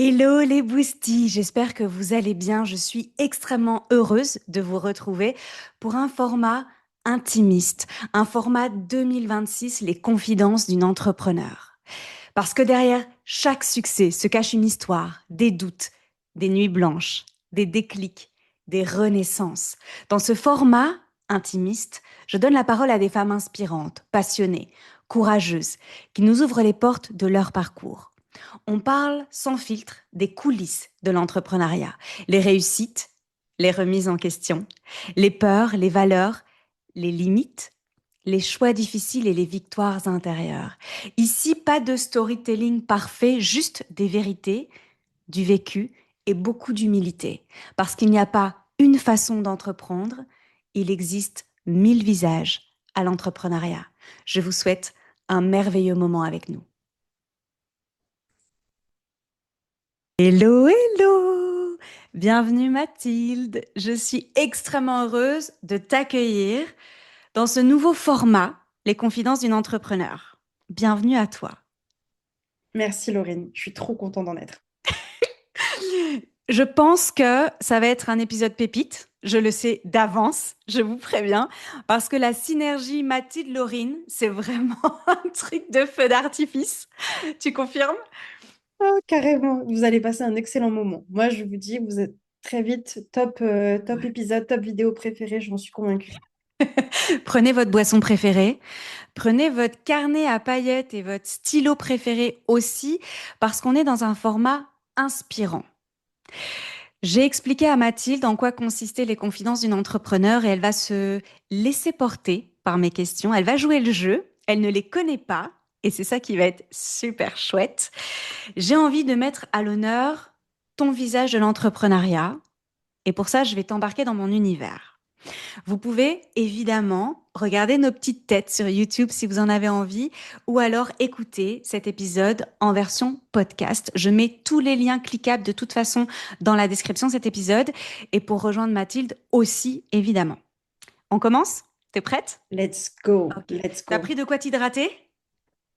Hello les boosties, j'espère que vous allez bien. Je suis extrêmement heureuse de vous retrouver pour un format intimiste, un format 2026, les confidences d'une entrepreneur. Parce que derrière chaque succès se cache une histoire, des doutes, des nuits blanches, des déclics, des renaissances. Dans ce format intimiste, je donne la parole à des femmes inspirantes, passionnées, courageuses, qui nous ouvrent les portes de leur parcours. On parle sans filtre des coulisses de l'entrepreneuriat, les réussites, les remises en question, les peurs, les valeurs, les limites, les choix difficiles et les victoires intérieures. Ici, pas de storytelling parfait, juste des vérités, du vécu et beaucoup d'humilité. Parce qu'il n'y a pas une façon d'entreprendre, il existe 1000 visages à l'entrepreneuriat. Je vous souhaite un merveilleux moment avec nous. Hello, hello! Bienvenue Mathilde. Je suis extrêmement heureuse de t'accueillir dans ce nouveau format, les confidences d'une entrepreneur. Bienvenue à toi. Merci Laurine, je suis trop contente d'en être. Je pense que ça va être un épisode pépite. Je le sais d'avance, je vous préviens, parce que la synergie Mathilde-Laurine, c'est vraiment un truc de feu d'artifice. Tu confirmes? Oh, carrément, vous allez passer un excellent moment. Moi, je vous dis, vous êtes très vite top épisode, top vidéo préférée, j'en suis convaincue. Prenez votre boisson préférée. Prenez votre carnet à paillettes et votre stylo préféré aussi, parce qu'on est dans un format inspirant. J'ai expliqué à Mathilde en quoi consistaient les confidences d'une entrepreneur et elle va se laisser porter par mes questions. Elle va jouer le jeu. Elle ne les connaît pas et c'est ça qui va être super chouette. J'ai envie de mettre à l'honneur ton visage de l'entrepreneuriat et pour ça, je vais t'embarquer dans mon univers. Vous pouvez évidemment regarder nos petites têtes sur YouTube si vous en avez envie, ou alors écouter cet épisode en version podcast. Je mets tous les liens cliquables de toute façon dans la description de cet épisode et pour rejoindre Mathilde aussi, évidemment. On commence? T'es prête? Let's go, Ok. let's T'as go. pris de quoi t'hydrater?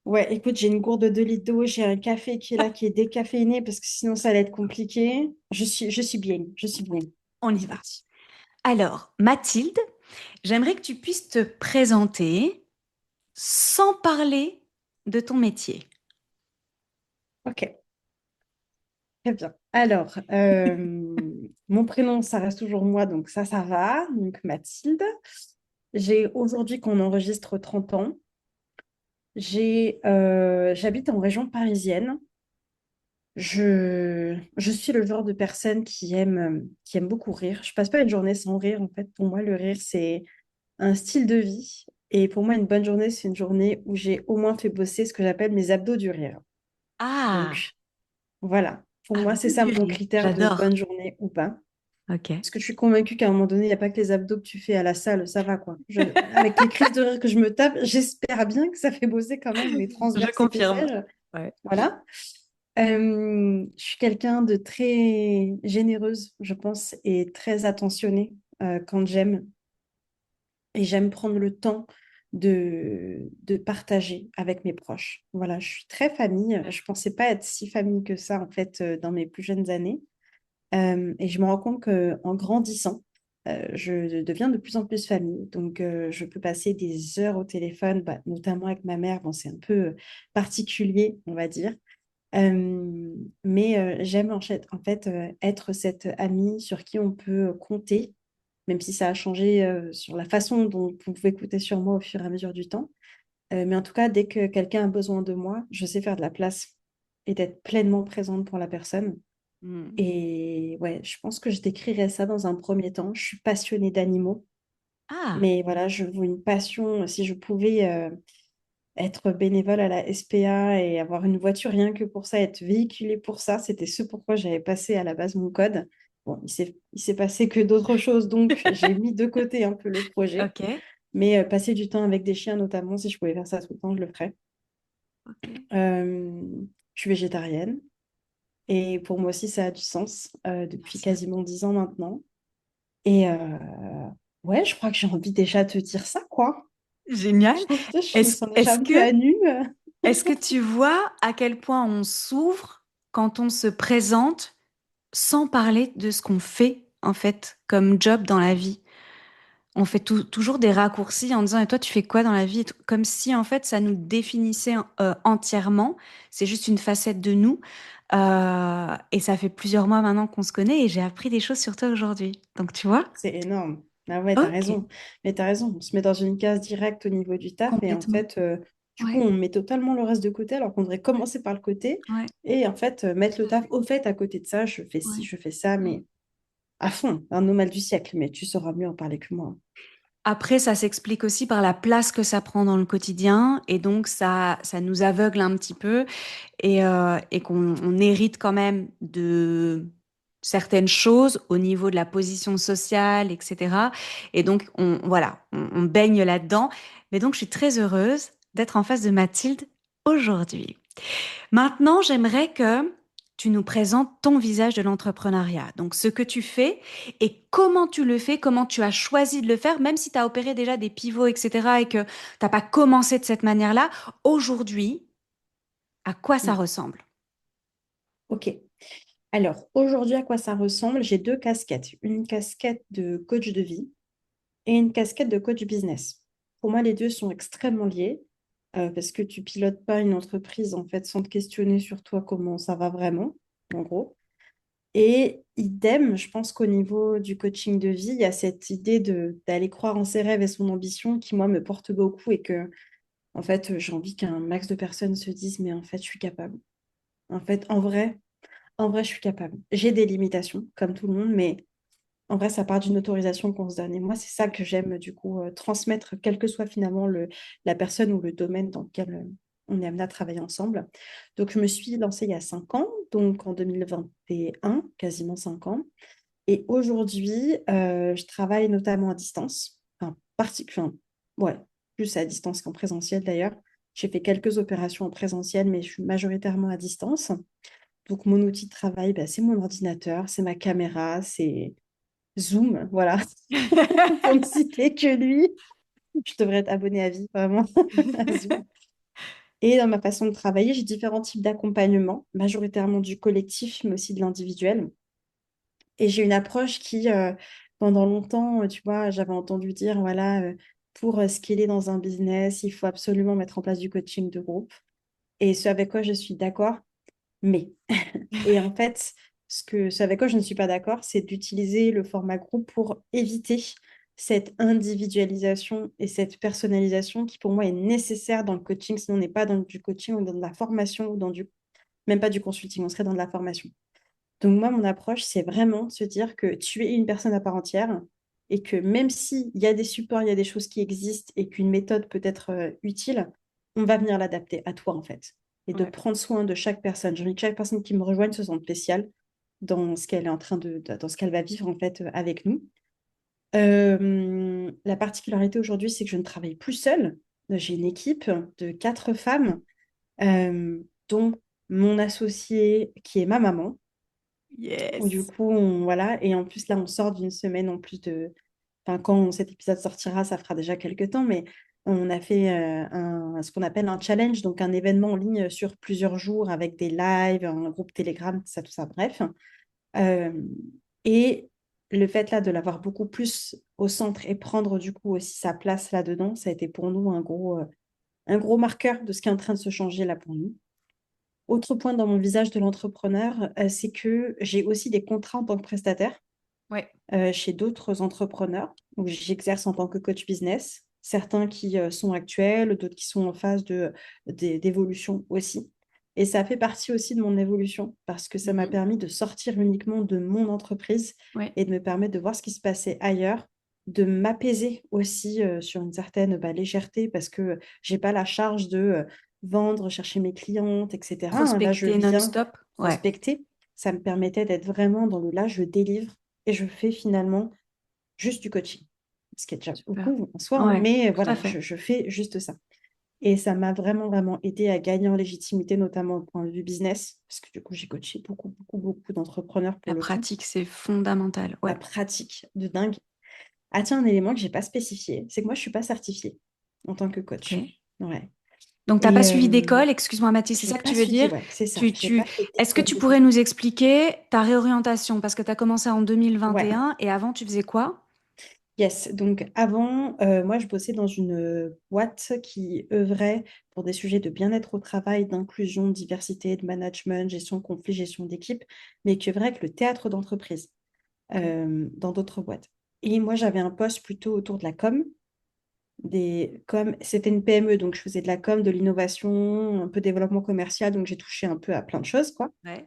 Ouais, écoute, j'ai une gourde de 2 litres d'eau, j'ai un café qui est là, qui est décaféiné, parce que sinon ça allait être compliqué. Je suis bien, je suis bien. On y C'est va. parti. Alors, Mathilde, j'aimerais que tu puisses te présenter sans parler de ton métier. Ok, très bien. Alors, mon prénom, ça reste toujours moi, donc ça va. Donc Mathilde. J'ai aujourd'hui qu'on enregistre 30 ans. J'habite en région parisienne. Je suis le genre de personne qui aime beaucoup rire. Je passe pas une journée sans rire. En fait, pour moi, le rire, c'est un style de vie. Et pour moi, une bonne journée, c'est une journée où j'ai au moins fait bosser ce que j'appelle mes abdos du rire. Ah, Donc, voilà. Pour moi, c'est abdos ça du mon riz. critère de J'adore. bonne journée ou pas. Ok. Parce que je suis convaincue qu'à un moment donné, il n'y a pas que les abdos que tu fais à la salle, ça va quoi. Avec les crises de rire que je me tape, j'espère bien que ça fait bosser quand même mes Je transverses et confirme. faissages. Ouais. Voilà. Je suis quelqu'un de très généreuse, je pense, et très attentionnée quand j'aime. Et j'aime prendre le temps de partager avec mes proches. Voilà, je suis très famille. Je pensais pas être si famille que ça, en fait, dans mes plus jeunes années. Et je me rends compte qu'en grandissant, je deviens de plus en plus famille. Donc, je peux passer des heures au téléphone, bah, notamment avec ma mère. Bon, c'est un peu particulier, on va dire. Mais j'aime en fait, être cette amie sur qui on peut compter, même si ça a changé sur la façon dont vous pouvez compter sur moi au fur et à mesure du temps. Mais en tout cas, dès que quelqu'un a besoin de moi, je sais faire de la place et d'être pleinement présente pour la personne. Hmm. Et ouais, je pense que je décrirais ça dans un premier temps. Je suis passionnée d'animaux, Ah, mais voilà, je veux une passion. Si je pouvais être bénévole à la SPA et avoir une voiture rien que pour ça, être véhiculée pour ça, c'était ce pourquoi j'avais passé à la base mon code. Bon, il s'est passé que d'autres choses, donc j'ai mis de côté un peu le projet. ok. Mais passer du temps avec des chiens, notamment, si je pouvais faire ça tout le temps, je le ferais. Ok. Euh, je suis végétarienne et pour moi aussi, ça a du sens depuis Merci. quasiment 10 ans maintenant. Et ouais, je crois que j'ai envie déjà de te dire ça, quoi. Génial. Je me Est-ce, sens déjà est-ce un peu que, à nu. est-ce que tu vois à quel point on s'ouvre quand on se présente sans parler de ce qu'on fait, en fait, comme job dans la vie. On fait toujours des raccourcis en disant, et toi, tu fais quoi dans la vie? Et tout, comme si, en fait, ça nous définissait entièrement. C'est juste une facette de nous. Et ça fait plusieurs mois maintenant qu'on se connaît et j'ai appris des choses sur toi aujourd'hui. Donc, tu vois? C'est énorme. Ah ouais, t'as Ok, raison. Mais t'as raison. On se met dans une case directe au niveau du taf et en complètement. fait, du coup, Ouais, on met totalement le reste de côté alors qu'on devrait commencer par le côté ouais, et en fait, mettre tout le à taf fait. au fait à côté de ça. Je fais ci, Ouais. je fais ça, mais à fond, un no mal du siècle. Mais tu sauras mieux en parler que moi. Après, ça s'explique aussi par la place que ça prend dans le quotidien et donc ça nous aveugle un petit peu et qu'on hérite quand même de certaines choses au niveau de la position sociale, etc. Et donc, on baigne là-dedans. Mais donc, je suis très heureuse d'être en face de Mathilde aujourd'hui. Maintenant, j'aimerais que tu nous présentes ton visage de l'entrepreneuriat. Donc, ce que tu fais et comment tu le fais, comment tu as choisi de le faire, même si tu as opéré déjà des pivots, etc., et que tu n'as pas commencé de cette manière-là. Aujourd'hui, à quoi ça Mm. ressemble? Ok. Alors, aujourd'hui, à quoi ça ressemble? J'ai deux casquettes. Une casquette de coach de vie et une casquette de coach business. Pour moi, les deux sont extrêmement liés parce que tu pilotes pas une entreprise en fait sans te questionner sur toi comment ça va vraiment, en gros. Et idem, je pense qu'au niveau du coaching de vie, il y a cette idée d'aller croire en ses rêves et son ambition qui, moi, me porte beaucoup et que, en fait, j'ai envie qu'un max de personnes se disent, mais en fait, je suis capable. En fait, en vrai, je suis capable. J'ai des limitations, comme tout le monde, mais en vrai, ça part d'une autorisation qu'on se donne. Et moi, c'est ça que j'aime, du coup, transmettre, quel que soit finalement la personne ou le domaine dans lequel on est amené à travailler ensemble. Donc, je me suis lancée il y a 5 ans, donc en 2021, quasiment 5 ans. Et aujourd'hui, je travaille notamment à distance, enfin, ouais, plus à distance qu'en présentiel d'ailleurs. J'ai fait quelques opérations en présentiel, mais je suis majoritairement à distance. Donc, mon outil de travail, bah, c'est mon ordinateur, c'est ma caméra, c'est Zoom, voilà, pour ne citer que lui. Je devrais être abonnée à vie, vraiment, à Zoom. Et dans ma façon de travailler, j'ai différents types d'accompagnement, majoritairement du collectif, mais aussi de l'individuel. Et j'ai une approche qui, pendant longtemps, tu vois, j'avais entendu dire, voilà, pour scaler dans un business, il faut absolument mettre en place du coaching de groupe. Et ce avec quoi je suis d'accord, mais. Et en fait, ce avec quoi je ne suis pas d'accord, c'est d'utiliser le format groupe pour éviter cette individualisation et cette personnalisation qui, pour moi, est nécessaire dans le coaching. Sinon, on n'est pas dans du coaching ou dans de la formation ou même pas du consulting, on serait dans de la formation. Donc, moi, mon approche, c'est vraiment se dire que tu es une personne à part entière et que même s'il y a des supports, il y a des choses qui existent et qu'une méthode peut être utile, on va venir l'adapter à toi, en fait. Et de Ouais. prendre soin de chaque personne. J'ai envie que chaque personne qui me rejoigne se sente spéciale dans ce qu'elle est en train dans ce qu'elle va vivre, en fait, avec nous. La particularité aujourd'hui, c'est que je ne travaille plus seule. J'ai une équipe de 4 femmes, dont mon associée qui est ma maman. Où du Yes. coup, voilà. Et en plus, là, on sort d'une semaine en plus de. Enfin, quand cet épisode sortira, ça fera déjà quelques temps, mais on a fait ce qu'on appelle un challenge, donc un événement en ligne sur plusieurs jours avec des lives, un groupe Telegram, tout ça, bref. Euh, et le fait là de l'avoir beaucoup plus au centre et prendre du coup aussi sa place là-dedans, ça a été pour nous un gros marqueur de ce qui est en train de se changer là pour nous. Autre point dans mon visage de l'entrepreneur, c'est que j'ai aussi des contrats en tant que prestataire Ouais. chez d'autres entrepreneurs. Donc, j'exerce en tant que coach business, certains qui sont actuels, d'autres qui sont en phase d'évolution aussi. Et ça fait partie aussi de mon évolution parce que ça m'a Mhm. permis de sortir uniquement de mon entreprise Ouais. et de me permettre de voir ce qui se passait ailleurs, de m'apaiser aussi sur une certaine légèreté parce que j'ai pas la charge de vendre, chercher mes clientes, etc. Hein. Là, je Prospecter viens non-stop. Ouais. prospecter. Ça me permettait d'être vraiment dans le là, je délivre et je fais finalement juste du coaching. Ce qui est déjà Super. beaucoup en soi, hein, Ouais, mais tout à voilà, fait. je fais juste ça. Et ça m'a vraiment, vraiment aidé à gagner en légitimité, notamment au point de vue business, parce que du coup, j'ai coaché beaucoup, beaucoup, beaucoup d'entrepreneurs pour La le coup. pratique, c'est fondamental. La Ouais. pratique de dingue. Ah tiens, un élément que j'ai pas spécifié, c'est que moi, je suis pas certifiée en tant que Ok. coach. Ouais. Donc, tu n'as pas Et suivi d'école, excuse-moi Mathilde, c'est j'ai ça que pas tu veux suivi, dire? ouais, c'est ça. Tu, J'ai tu... pas fait Est-ce que d'école tu de pourrais ça. nous expliquer ta réorientation? Parce que tu as commencé en Ouais. 2021 et avant, tu faisais quoi? Yes, donc avant, moi je bossais dans une boîte qui œuvrait pour des sujets de bien-être au travail, d'inclusion, de diversité, de management, gestion de conflits, gestion d'équipe, mais qui œuvrait avec le théâtre d'entreprise Ok. dans d'autres boîtes. Et moi j'avais un poste plutôt autour de la com, c'était une PME, donc je faisais de la com, de l'innovation, un peu développement commercial, donc j'ai touché un peu à plein de choses, quoi. Ouais.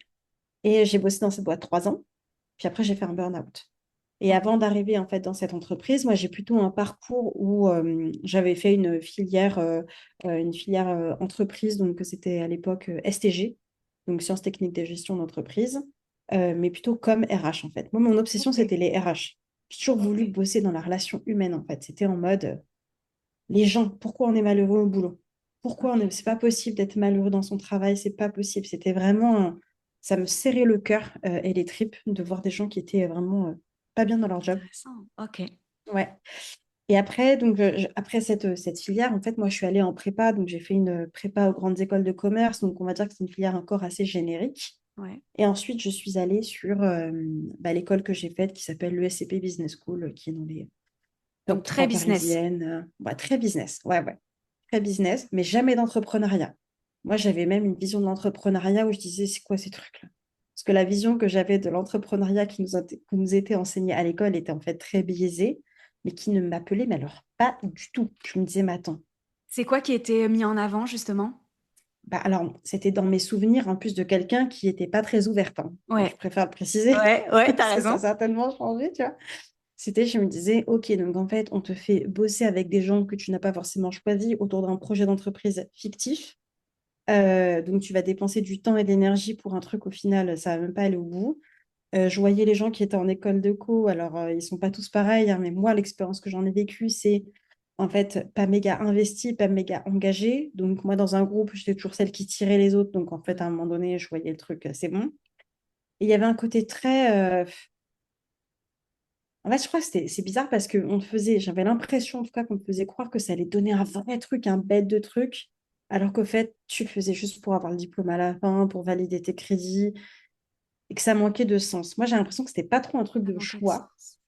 Et j'ai bossé dans cette boîte 3 ans, puis après j'ai fait un burn-out. Et Ok. avant d'arriver en fait dans cette entreprise, moi j'ai plutôt un parcours où j'avais fait une filière entreprise, donc c'était à l'époque STG, donc sciences techniques de gestion d'entreprise, mais plutôt comme RH en fait. Moi mon obsession Ok. c'était les RH. J'ai toujours voulu Ok. bosser dans la relation humaine en fait. C'était en mode les gens, pourquoi on est malheureux au boulot? Ok. C'est pas possible d'être malheureux dans son travail, c'est pas possible. Ça me serrait le cœur et les tripes de voir des gens qui étaient vraiment pas bien dans leur job. Intéressant. Ok. Ouais. Et après, après cette filière, en fait, moi, je suis allée en prépa, donc j'ai fait une prépa aux grandes écoles de commerce, donc on va dire que c'est une filière encore assez générique. Ouais. Et ensuite, je suis allée sur l'école que j'ai faite qui s'appelle l'ESCP Business School, qui est dans les Donc, top très 3 business. parisiennes. Ouais, très business, ouais, ouais. Très business, mais jamais d'entrepreneuriat. Moi, j'avais même une vision de l'entrepreneuriat où je disais, c'est quoi ces trucs-là? Parce que la vision que j'avais de l'entrepreneuriat qui nous était enseignée à l'école était en fait très biaisée, mais qui ne m'appelait, mais alors pas du tout. Je me disais, mais attends, C'est quoi qui était mis en avant, justement? bah alors, c'était dans mes souvenirs en plus de quelqu'un qui n'était pas très ouverte, hein. Je Ouais. préfère le préciser, Ouais, ouais, t'as parce que ça a raison. certainement changé, tu vois. Je me disais, ok, donc en fait, on te fait bosser avec des gens que tu n'as pas forcément choisis autour d'un projet d'entreprise fictif. Donc, tu vas dépenser du temps et de l'énergie pour un truc, au final, ça va même pas aller au bout. Je voyais les gens qui étaient en école de co, alors ils sont pas tous pareils, hein, mais moi, l'expérience que j'en ai vécue, c'est en fait pas méga investi, pas méga engagé. Donc, moi, dans un groupe, j'étais toujours celle qui tirait les autres. Donc, en fait, à un moment donné, je voyais le truc, c'est bon. Et il y avait un côté très. En fait, je crois que c'est bizarre parce que j'avais l'impression en tout cas qu'on me faisait croire que ça allait donner un vrai truc, un bête de truc, alors qu'au fait, tu le faisais juste pour avoir le diplôme à la fin, pour valider tes crédits, et que ça manquait de sens. Moi, j'ai l'impression que c'était pas trop un truc Ça de manquait de choix. sens.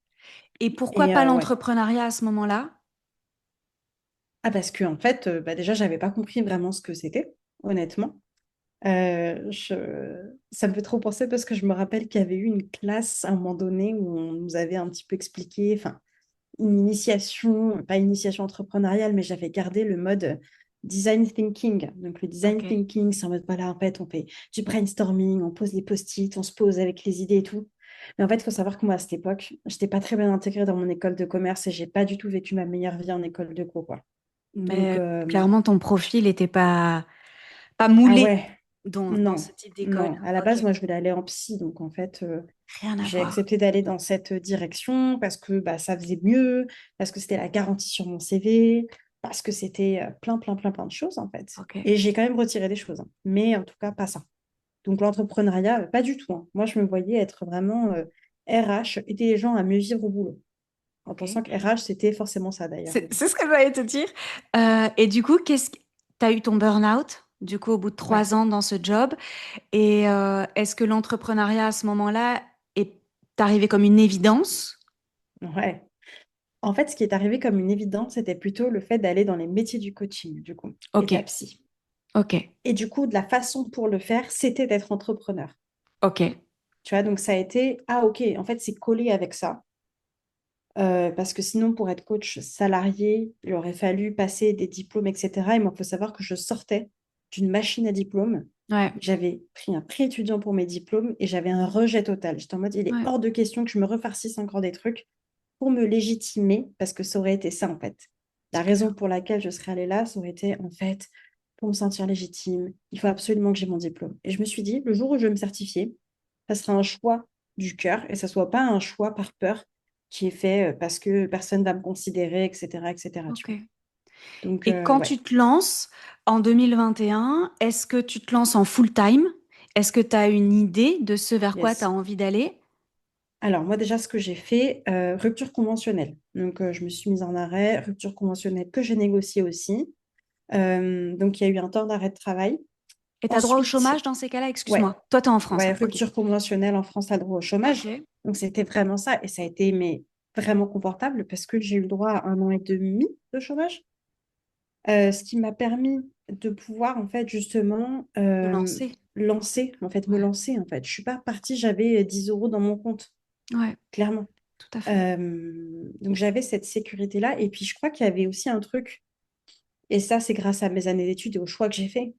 Et pourquoi Et pas ouais. l'entrepreneuriat à ce moment-là? Ah, parce que en fait, bah, déjà, j'avais pas compris vraiment ce que c'était, honnêtement. Ça me fait trop penser parce que je me rappelle qu'il y avait eu une classe à un moment donné où on nous avait un petit peu expliqué, enfin, une initiation, pas initiation entrepreneuriale, mais j'avais gardé le mode design thinking. Donc, le design Ok. thinking, c'est en mode, voilà, en fait, on fait du brainstorming, on pose des post-it, on se pose avec les idées et tout. Mais en fait, il faut savoir que moi, à cette époque, je n'étais pas très bien intégrée dans mon école de commerce et j'ai pas du tout vécu ma meilleure vie en école de co, quoi. Donc, Mais clairement, ton profil n'était pas ah moulé ouais, dans non, ce type d'école. non. À la Ok. base, moi, je voulais aller en psy. Donc, en fait, Rien à j'ai voir. accepté d'aller dans cette direction parce que bah, ça faisait mieux, parce que c'était la garantie sur mon CV, parce que c'était plein, plein, plein, plein de choses, en fait. Ok. Et j'ai quand même retiré des choses, hein. Mais en tout cas, pas ça. Donc, l'entrepreneuriat, pas du tout, hein. Moi, je me voyais être vraiment RH, aider les gens à mieux vivre au boulot. En Ok. pensant que RH, c'était forcément ça, d'ailleurs. Mais bon. C'est ce que j'allais te dire. Et du coup, t'as eu ton burn-out, du coup, au bout de Ouais, 3 ans dans ce job. Et est-ce que l'entrepreneuriat à ce moment-là est arrivé comme une évidence? ouais. En fait, ce qui est arrivé comme une évidence, c'était plutôt le fait d'aller dans les métiers du coaching, du coup, et Ok. de la psy. Ok. Et du coup, de la façon pour le faire, c'était d'être entrepreneur. Ok. Tu vois, donc ça a été, ah ok, en fait, c'est collé avec ça. Parce que sinon, pour être coach salarié, il aurait fallu passer des diplômes, etc. Et moi, il faut savoir que je sortais d'une machine à diplôme. Ouais. J'avais pris un prêt étudiant pour mes diplômes et j'avais un rejet total. J'étais en mode, il est Ouais. hors de question que je me refarcisse encore des trucs pour me légitimer, parce que ça aurait été ça, en fait. La C'est raison clair. pour laquelle je serais allée là, ça aurait été, en fait, pour me sentir légitime, il faut absolument que j'ai mon diplôme. Et je me suis dit, le jour où je vais me certifier, ça sera un choix du cœur et ça soit pas un choix par peur qui est fait parce que personne va me considérer, etc., etc., tu Ok. vois. Donc, Et quand ouais. tu te lances en 2021, est-ce que tu te lances en full-time? Est-ce que tu as une idée de ce vers quoi tu as Yes. envie d'aller? Alors, moi, déjà, ce que j'ai fait, rupture conventionnelle. Donc, je me suis mise en arrêt, rupture conventionnelle que j'ai négociée aussi. Donc, il y a eu un temps d'arrêt de travail. Et tu as droit au Ensuite, chômage dans ces cas-là? ouais, Excuse-moi. Toi, tu es en France, ouais, hein. Ok. rupture conventionnelle en France, à droit au chômage. Ok. Donc, c'était vraiment ça. Et ça a été mais, vraiment confortable parce que j'ai eu le droit à 1 an et demi de chômage. Ce qui m'a permis de pouvoir, en fait, justement, De lancer. lancer, en fait, me Ouais. lancer, en fait. Je suis pas partie, j'avais 10 euros dans mon compte, Ouais, clairement. tout à fait. Donc, j'avais cette sécurité-là. Et puis, je crois qu'il y avait aussi un truc, et ça, c'est grâce à mes années d'études et aux choix que j'ai faits.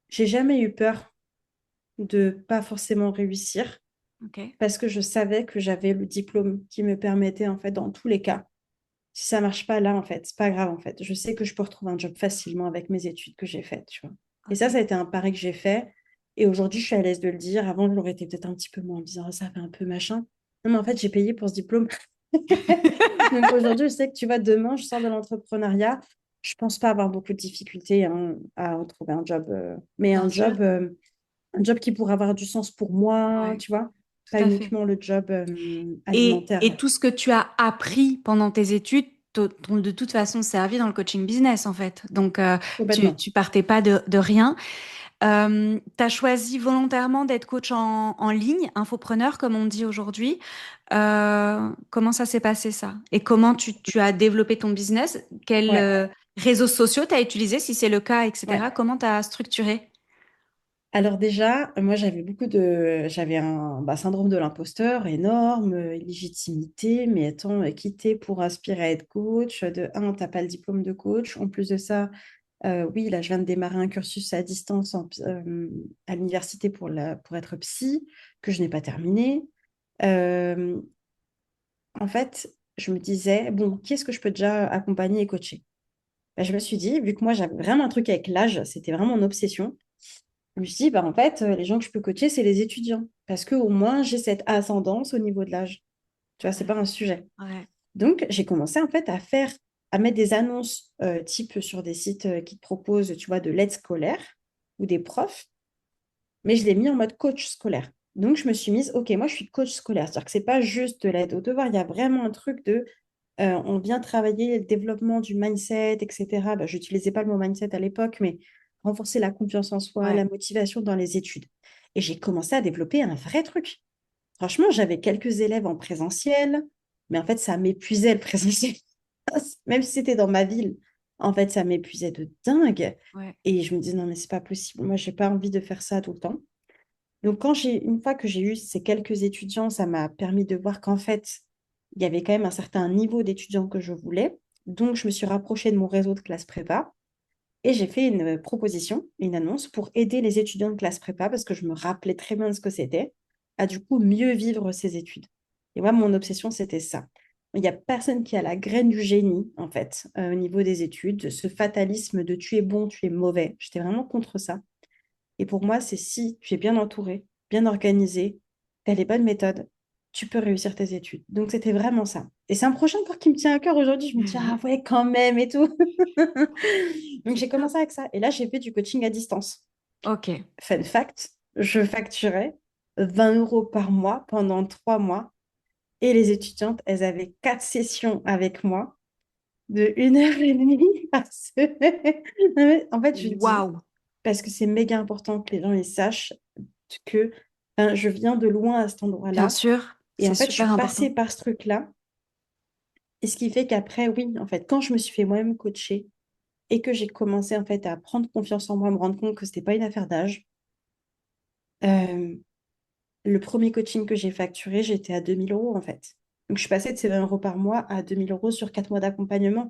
J'ai jamais eu peur de pas forcément réussir Ok. parce que je savais que j'avais le diplôme qui me permettait, en fait, dans tous les cas. Si ça marche pas là, en fait, c'est pas grave, en fait. Je sais que je peux retrouver un job facilement avec mes études que j'ai faites, tu vois. Et Ok. ça a été un pari que j'ai fait. Et aujourd'hui, je suis à l'aise de le dire. Avant, je l'aurais été peut-être un petit peu moins en me disant, ah, ça fait un peu machin. Non, mais en fait, j'ai payé pour ce diplôme. Donc aujourd'hui, je sais que tu vois, demain, je sors de l'entrepreneuriat. Je pense pas avoir beaucoup de difficultés hein, à retrouver un job, mais Bien sûr. un job qui pourrait avoir du sens pour moi, Ouais, tu vois, tout pas à fait. uniquement le job Et alimentaire. tout ce que tu as appris pendant tes études t'ont de toute façon servi dans le coaching business, en fait. Donc, Complètement. tu partais pas de rien. Tu as choisi volontairement d'être coach en ligne, infopreneur, comme on dit aujourd'hui. Comment ça s'est passé, ça? Et comment tu as développé ton business? Quels Ouais, réseaux sociaux tu as utilisé, si c'est le cas, ouais. etc. Comment tu as structuré? Alors déjà, moi j'avais un syndrome de l'imposteur énorme, illégitimité, mais attends, quitter pour aspirer à être coach, de un, t'as pas le diplôme de coach, en plus de ça, oui, là je viens de démarrer un cursus à distance à l'université pour être psy, que je n'ai pas terminé. Euh, En fait, je me disais, bon, qui est-ce que je peux déjà accompagner et coacher? Ben, je me suis dit, vu que moi j'avais vraiment un truc avec l'âge, c'était vraiment une obsession. Je me suis dit, bah, en fait, les gens que je peux coacher, c'est les étudiants. Parce qu'au moins, j'ai cette ascendance au niveau de l'âge. Tu vois, c'est pas un sujet. Ouais, Donc, j'ai commencé en fait à mettre des annonces type sur des sites qui te proposent, tu vois, de l'aide scolaire ou des profs, mais je l'ai mis en mode coach scolaire. Donc, je me suis mise, OK, moi, je suis coach scolaire. C'est-à-dire que c'est pas juste de l'aide au devoir, il y a vraiment un truc de, on vient travailler le développement du mindset, etc. Bah, je n'utilisais pas le mot mindset à l'époque, mais renforcer la confiance en soi, ouais, la motivation dans les études. Et j'ai commencé à développer un vrai truc. Franchement, j'avais quelques élèves en présentiel, mais en fait, ça m'épuisait le présentiel. Même si c'était dans ma ville, en fait, ça m'épuisait de dingue. ouais. Et je me disais, non, mais c'est pas possible. Moi, j'ai pas envie de faire ça tout le temps. Donc, une fois que j'ai eu ces quelques étudiants, ça m'a permis de voir qu'en fait, il y avait quand même un certain niveau d'étudiants que je voulais. Donc, je me suis rapprochée de mon réseau de classe prépa et j'ai fait une proposition, une annonce pour aider les étudiants de classe prépa parce que je me rappelais très bien de ce que c'était, à du coup mieux vivre ses études. Et moi, mon obsession, c'était ça. Il n'y a personne qui a la graine du génie, en fait, au niveau des études, ce fatalisme de tu es bon, tu es mauvais. J'étais vraiment contre ça. Et pour moi, c'est si tu es bien entouré, bien organisé, tu as les bonnes méthodes, tu peux réussir tes études. Donc, c'était vraiment ça. Et c'est un projet encore qui me tient à cœur aujourd'hui. Je me dis, ah ouais, quand même et tout. Donc, C'est j'ai top. commencé avec ça. Et là, j'ai fait du coaching à distance. Ok. Fun fact, je facturais 20 euros par mois pendant 3 mois. Et les étudiantes, elles avaient 4 sessions avec moi de 1 heure et demie par semaine. Non, mais en fait, je dis, Waouh. parce que c'est méga important que les gens ils sachent que je viens de loin à cet Bien endroit-là. sûr, Et c'est en fait, je suis super passée important. par ce truc-là. Et ce qui fait qu'après, oui, en fait, quand je me suis fait moi-même coacher et que j'ai commencé en fait à prendre confiance en moi, à me rendre compte que c'était pas une affaire d'âge, euh, le premier coaching que j'ai facturé, j'étais à 2 000 € en fait. Donc, je suis passée de ces 20 euros par mois à 2 000 € sur 4 mois d'accompagnement.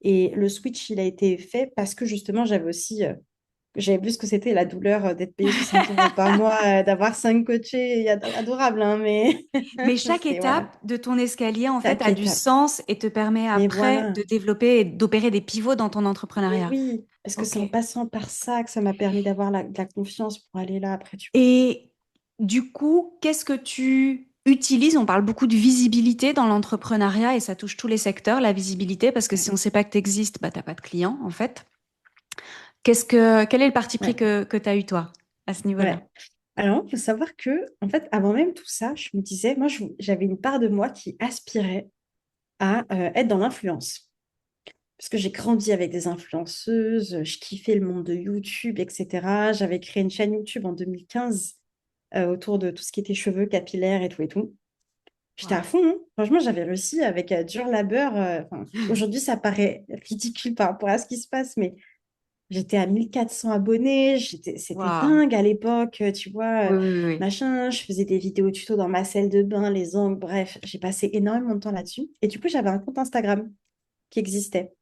Et le switch, il a été fait parce que justement, j'avais vu ce que c'était la douleur d'être payée 60 euros par mois, d'avoir 5 coachés adorables, hein, mais Mais chaque c'est voilà, étape de ton escalier, en fait, chaque a du étape. sens et te permet Mais après voilà, de développer et d'opérer des pivots dans ton mais entrepreneuriat. oui, parce que Ok. c'est en passant par ça que ça m'a permis d'avoir de la confiance pour aller là après, tu Et du coup, qu'est-ce que tu utilises? On parle beaucoup de visibilité dans l'entrepreneuriat et ça touche tous les secteurs, la visibilité, parce que vois. si on ne sait pas que tu existes, bah, tu n'as pas de clients, en fait. Quel est le parti pris Ouais, que tu as eu, toi, à ce ouais, niveau-là? ouais. Alors, il faut savoir que, en fait, avant même tout ça, je me disais, j'avais une part de moi qui aspirait à être dans l'influence. parce que j'ai grandi avec des influenceuses, je kiffais le monde de YouTube, etc. J'avais créé une chaîne YouTube en 2015 autour de tout ce qui était cheveux capillaires et tout et tout. J'étais à Waouh. fond, hein. Franchement, j'avais réussi avec dur labeur. Enfin, aujourd'hui, ça paraît ridicule par rapport à ce qui se passe, mais j'étais à 1400 abonnés. C'était Waouh. dingue à l'époque, tu vois, Oui, oui, oui, oui. machin. Je faisais des vidéos tuto dans ma salle de bain, les ongles, bref, j'ai passé énormément de temps là-dessus. Et du coup, j'avais un compte Instagram qui existait.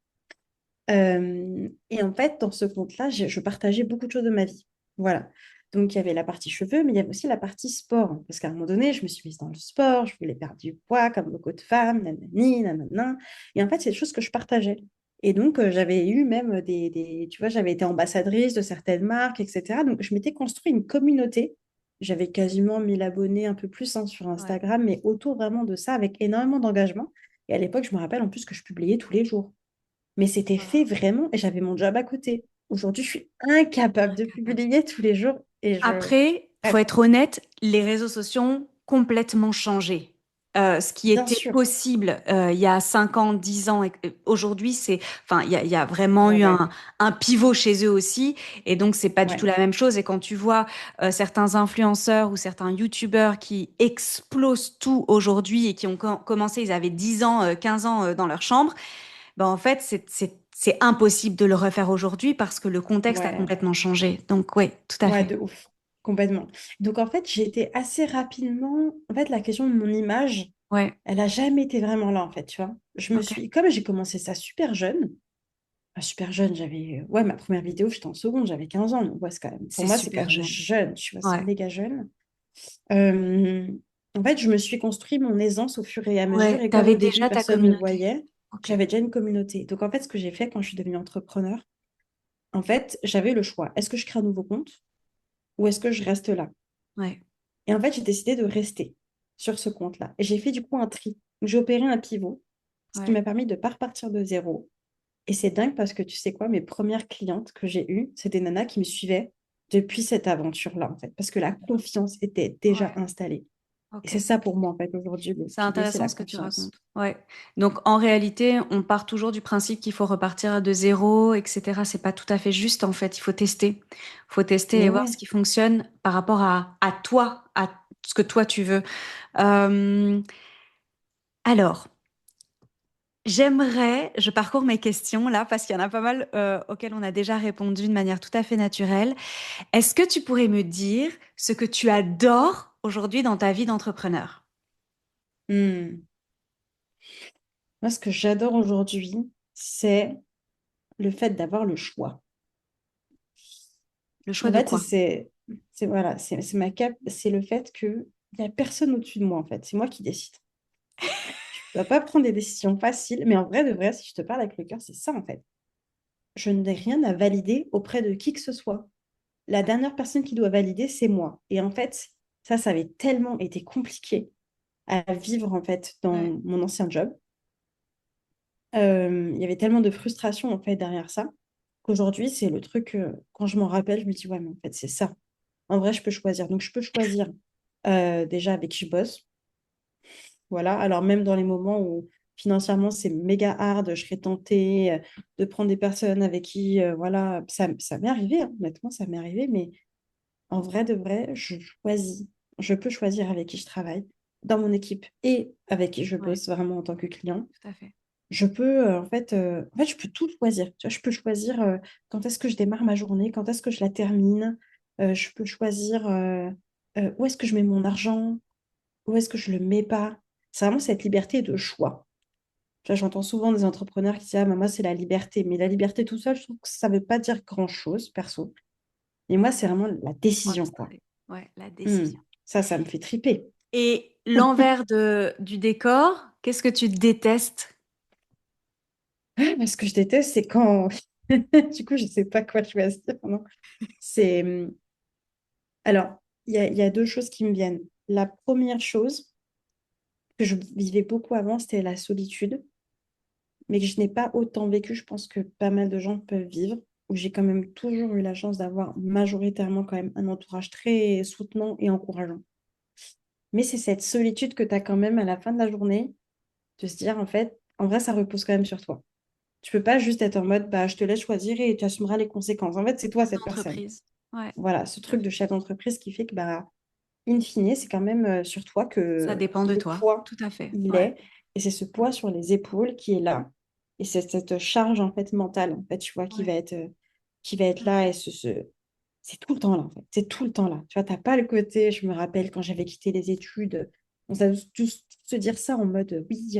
Et en fait, dans ce compte-là, je partageais beaucoup de choses de ma vie. Voilà. Donc, il y avait la partie cheveux, mais il y avait aussi la partie sport. Parce qu'à un moment donné, je me suis mise dans le sport, je voulais perdre du poids comme beaucoup de femmes, nanani, nanana. Et en fait, c'est des choses que je partageais. Et donc, j'avais eu même tu vois, j'avais été ambassadrice de certaines marques, etc. Donc, je m'étais construit une communauté. J'avais quasiment 1000 abonnés, un peu plus hein, sur Ouais. Instagram, mais autour vraiment de ça, avec énormément d'engagement. Et à l'époque, je me rappelle en plus que je publiais tous les jours. Mais c'était fait Waouh. vraiment et j'avais mon job à côté. Aujourd'hui, je suis incapable de publier tous les jours et Après, faut Bref, être honnête, les réseaux sociaux ont complètement changé. Ce qui bien était sûr. possible il y a 5 ans, 10 ans, aujourd'hui, enfin, il y a vraiment Ouais, eu ouais, un pivot chez eux aussi, et donc c'est pas du tout ouais, la même chose. Et quand tu vois certains influenceurs ou certains YouTubeurs qui explosent tout aujourd'hui et qui ont commencé, ils avaient 10 ans, 15 ans dans leur chambre, ben en fait, c'est impossible de le refaire aujourd'hui parce que le contexte a ouais, complètement changé. Donc, oui, tout à ouais, fait. de ouf, complètement. Donc en fait, j'ai été assez rapidement. En fait, la question de mon image, Ouais, elle a jamais été vraiment là, en fait, tu vois. ok. Comme j'ai commencé ça super jeune, ouais, ma première vidéo, j'étais en seconde, j'avais 15 ans. Donc, ouais, pour C'est moi, c'est quand super même jeune. jeune, tu vois, c'est Ouais. méga jeune. Euh, En fait, je me suis construit mon aisance au fur et à mesure. Ouais, Et comme t'avais au début, déjà ta personne ne me communauté. voyait, Ok. j'avais déjà une communauté. Donc, en fait, ce que j'ai fait quand je suis devenue entrepreneur, en fait, j'avais le choix. Est-ce que je crée un nouveau compte ou est-ce que je reste là? Ouais, Et en fait, j'ai décidé de rester sur ce compte-là. Et j'ai fait du coup un tri. Donc, j'ai opéré un pivot, ce qui ouais. m'a permis de ne pas repartir de zéro. Et c'est dingue parce que tu sais quoi, mes premières clientes que j'ai eues, c'était des nanas qui me suivaient depuis cette aventure-là, en fait, parce que la confiance était déjà Ouais, installée. Et c'est ok. ça pour moi, en fait, aujourd'hui, le C'est pilier, c'est intéressant la ce que tu confiance. racontes. Ouais. Donc, en réalité, on part toujours du principe qu'il faut repartir de zéro, etc. C'est pas tout à fait juste, en fait. Il faut tester. Il faut tester et Mais voir ouais. ce qui fonctionne par rapport à toi, à ce que toi tu veux. Euh, alors, je parcours mes questions là, parce qu'il y en a pas mal auxquelles on a déjà répondu de manière tout à fait naturelle. Est-ce que tu pourrais me dire ce que tu adores aujourd'hui dans ta vie d'entrepreneur? Hmm. Moi, ce que j'adore aujourd'hui, c'est le fait d'avoir le choix. Le choix En de fait, quoi? voilà, c'est le fait que il n'y a personne au-dessus de moi, en fait. C'est moi qui décide. Je ne dois pas prendre des décisions faciles, mais en vrai, de vrai, si je te parle avec le cœur, c'est ça, en fait. Je n'ai rien à valider auprès de qui que ce soit. La dernière personne qui doit valider, c'est moi. Et en fait, ça avait tellement été compliqué à vivre, en fait, dans Ouais, mon ancien job. Il y avait tellement de frustration, en fait, derrière ça, qu'aujourd'hui, c'est le truc, quand je m'en rappelle, je me dis, ouais, mais en fait, c'est ça. En vrai, je peux choisir. Donc, je peux choisir déjà avec qui je bosse. Voilà. Alors, même dans les moments où financièrement, c'est méga hard, je serais tentée de prendre des personnes avec qui, voilà, ça m'est arrivé, hein. Honnêtement, ça m'est arrivé, mais en vrai de vrai, je choisis. Je peux choisir avec qui je travaille dans mon équipe et avec qui je ouais, bosse vraiment en tant que client. tout à fait. Je peux, en fait, je peux tout choisir. Tu vois, je peux choisir quand est-ce que je démarre ma journée, quand est-ce que je la termine. Je peux choisir où est-ce que je mets mon argent, où est-ce que je le mets pas. C'est vraiment cette liberté de choix. Tu vois, j'entends souvent des entrepreneurs qui disent, ah, moi, c'est la liberté. Mais la liberté tout seul, je trouve que ça ne veut pas dire grand-chose, perso. Et moi, c'est vraiment la Faut décision, quoi. abstraire. Ouais, la Hmm. décision. Ça me fait triper. Et l'envers du décor, qu'est-ce que tu détestes? Mais ce que je déteste, c'est quand... Du coup, je ne sais pas quoi choisir. Non. C'est... Alors, il y a deux choses qui me viennent. La première chose que je vivais beaucoup avant, c'était la solitude, mais que je n'ai pas autant vécu, je pense que pas mal de gens peuvent vivre, où j'ai quand même toujours eu la chance d'avoir majoritairement quand même un entourage très soutenant et encourageant. Mais c'est cette solitude que tu as quand même à la fin de la journée, de se dire, en fait, en vrai, ça repose quand même sur toi. Tu peux pas juste être en mode, bah, je te laisse choisir et tu assumeras les conséquences. En fait, c'est toi Une cette personne. entreprise. Ouais, Voilà, ce tout à truc de fait. chef d'entreprise qui fait que, bah, in fine, c'est quand même sur toi Ça que dépend de le toi. poids, Tout à fait. il Ouais. est. Et c'est ce poids sur les épaules qui est là. Et c'est cette charge, en fait, mentale, en fait, tu vois, Ouais. qui va être Tout à là. fait. Et c'est tout le temps là, en fait. C'est tout le temps là. Tu vois, t'as pas le côté, je me rappelle quand j'avais quitté les études, on s'est tous se dire ça en mode, oui,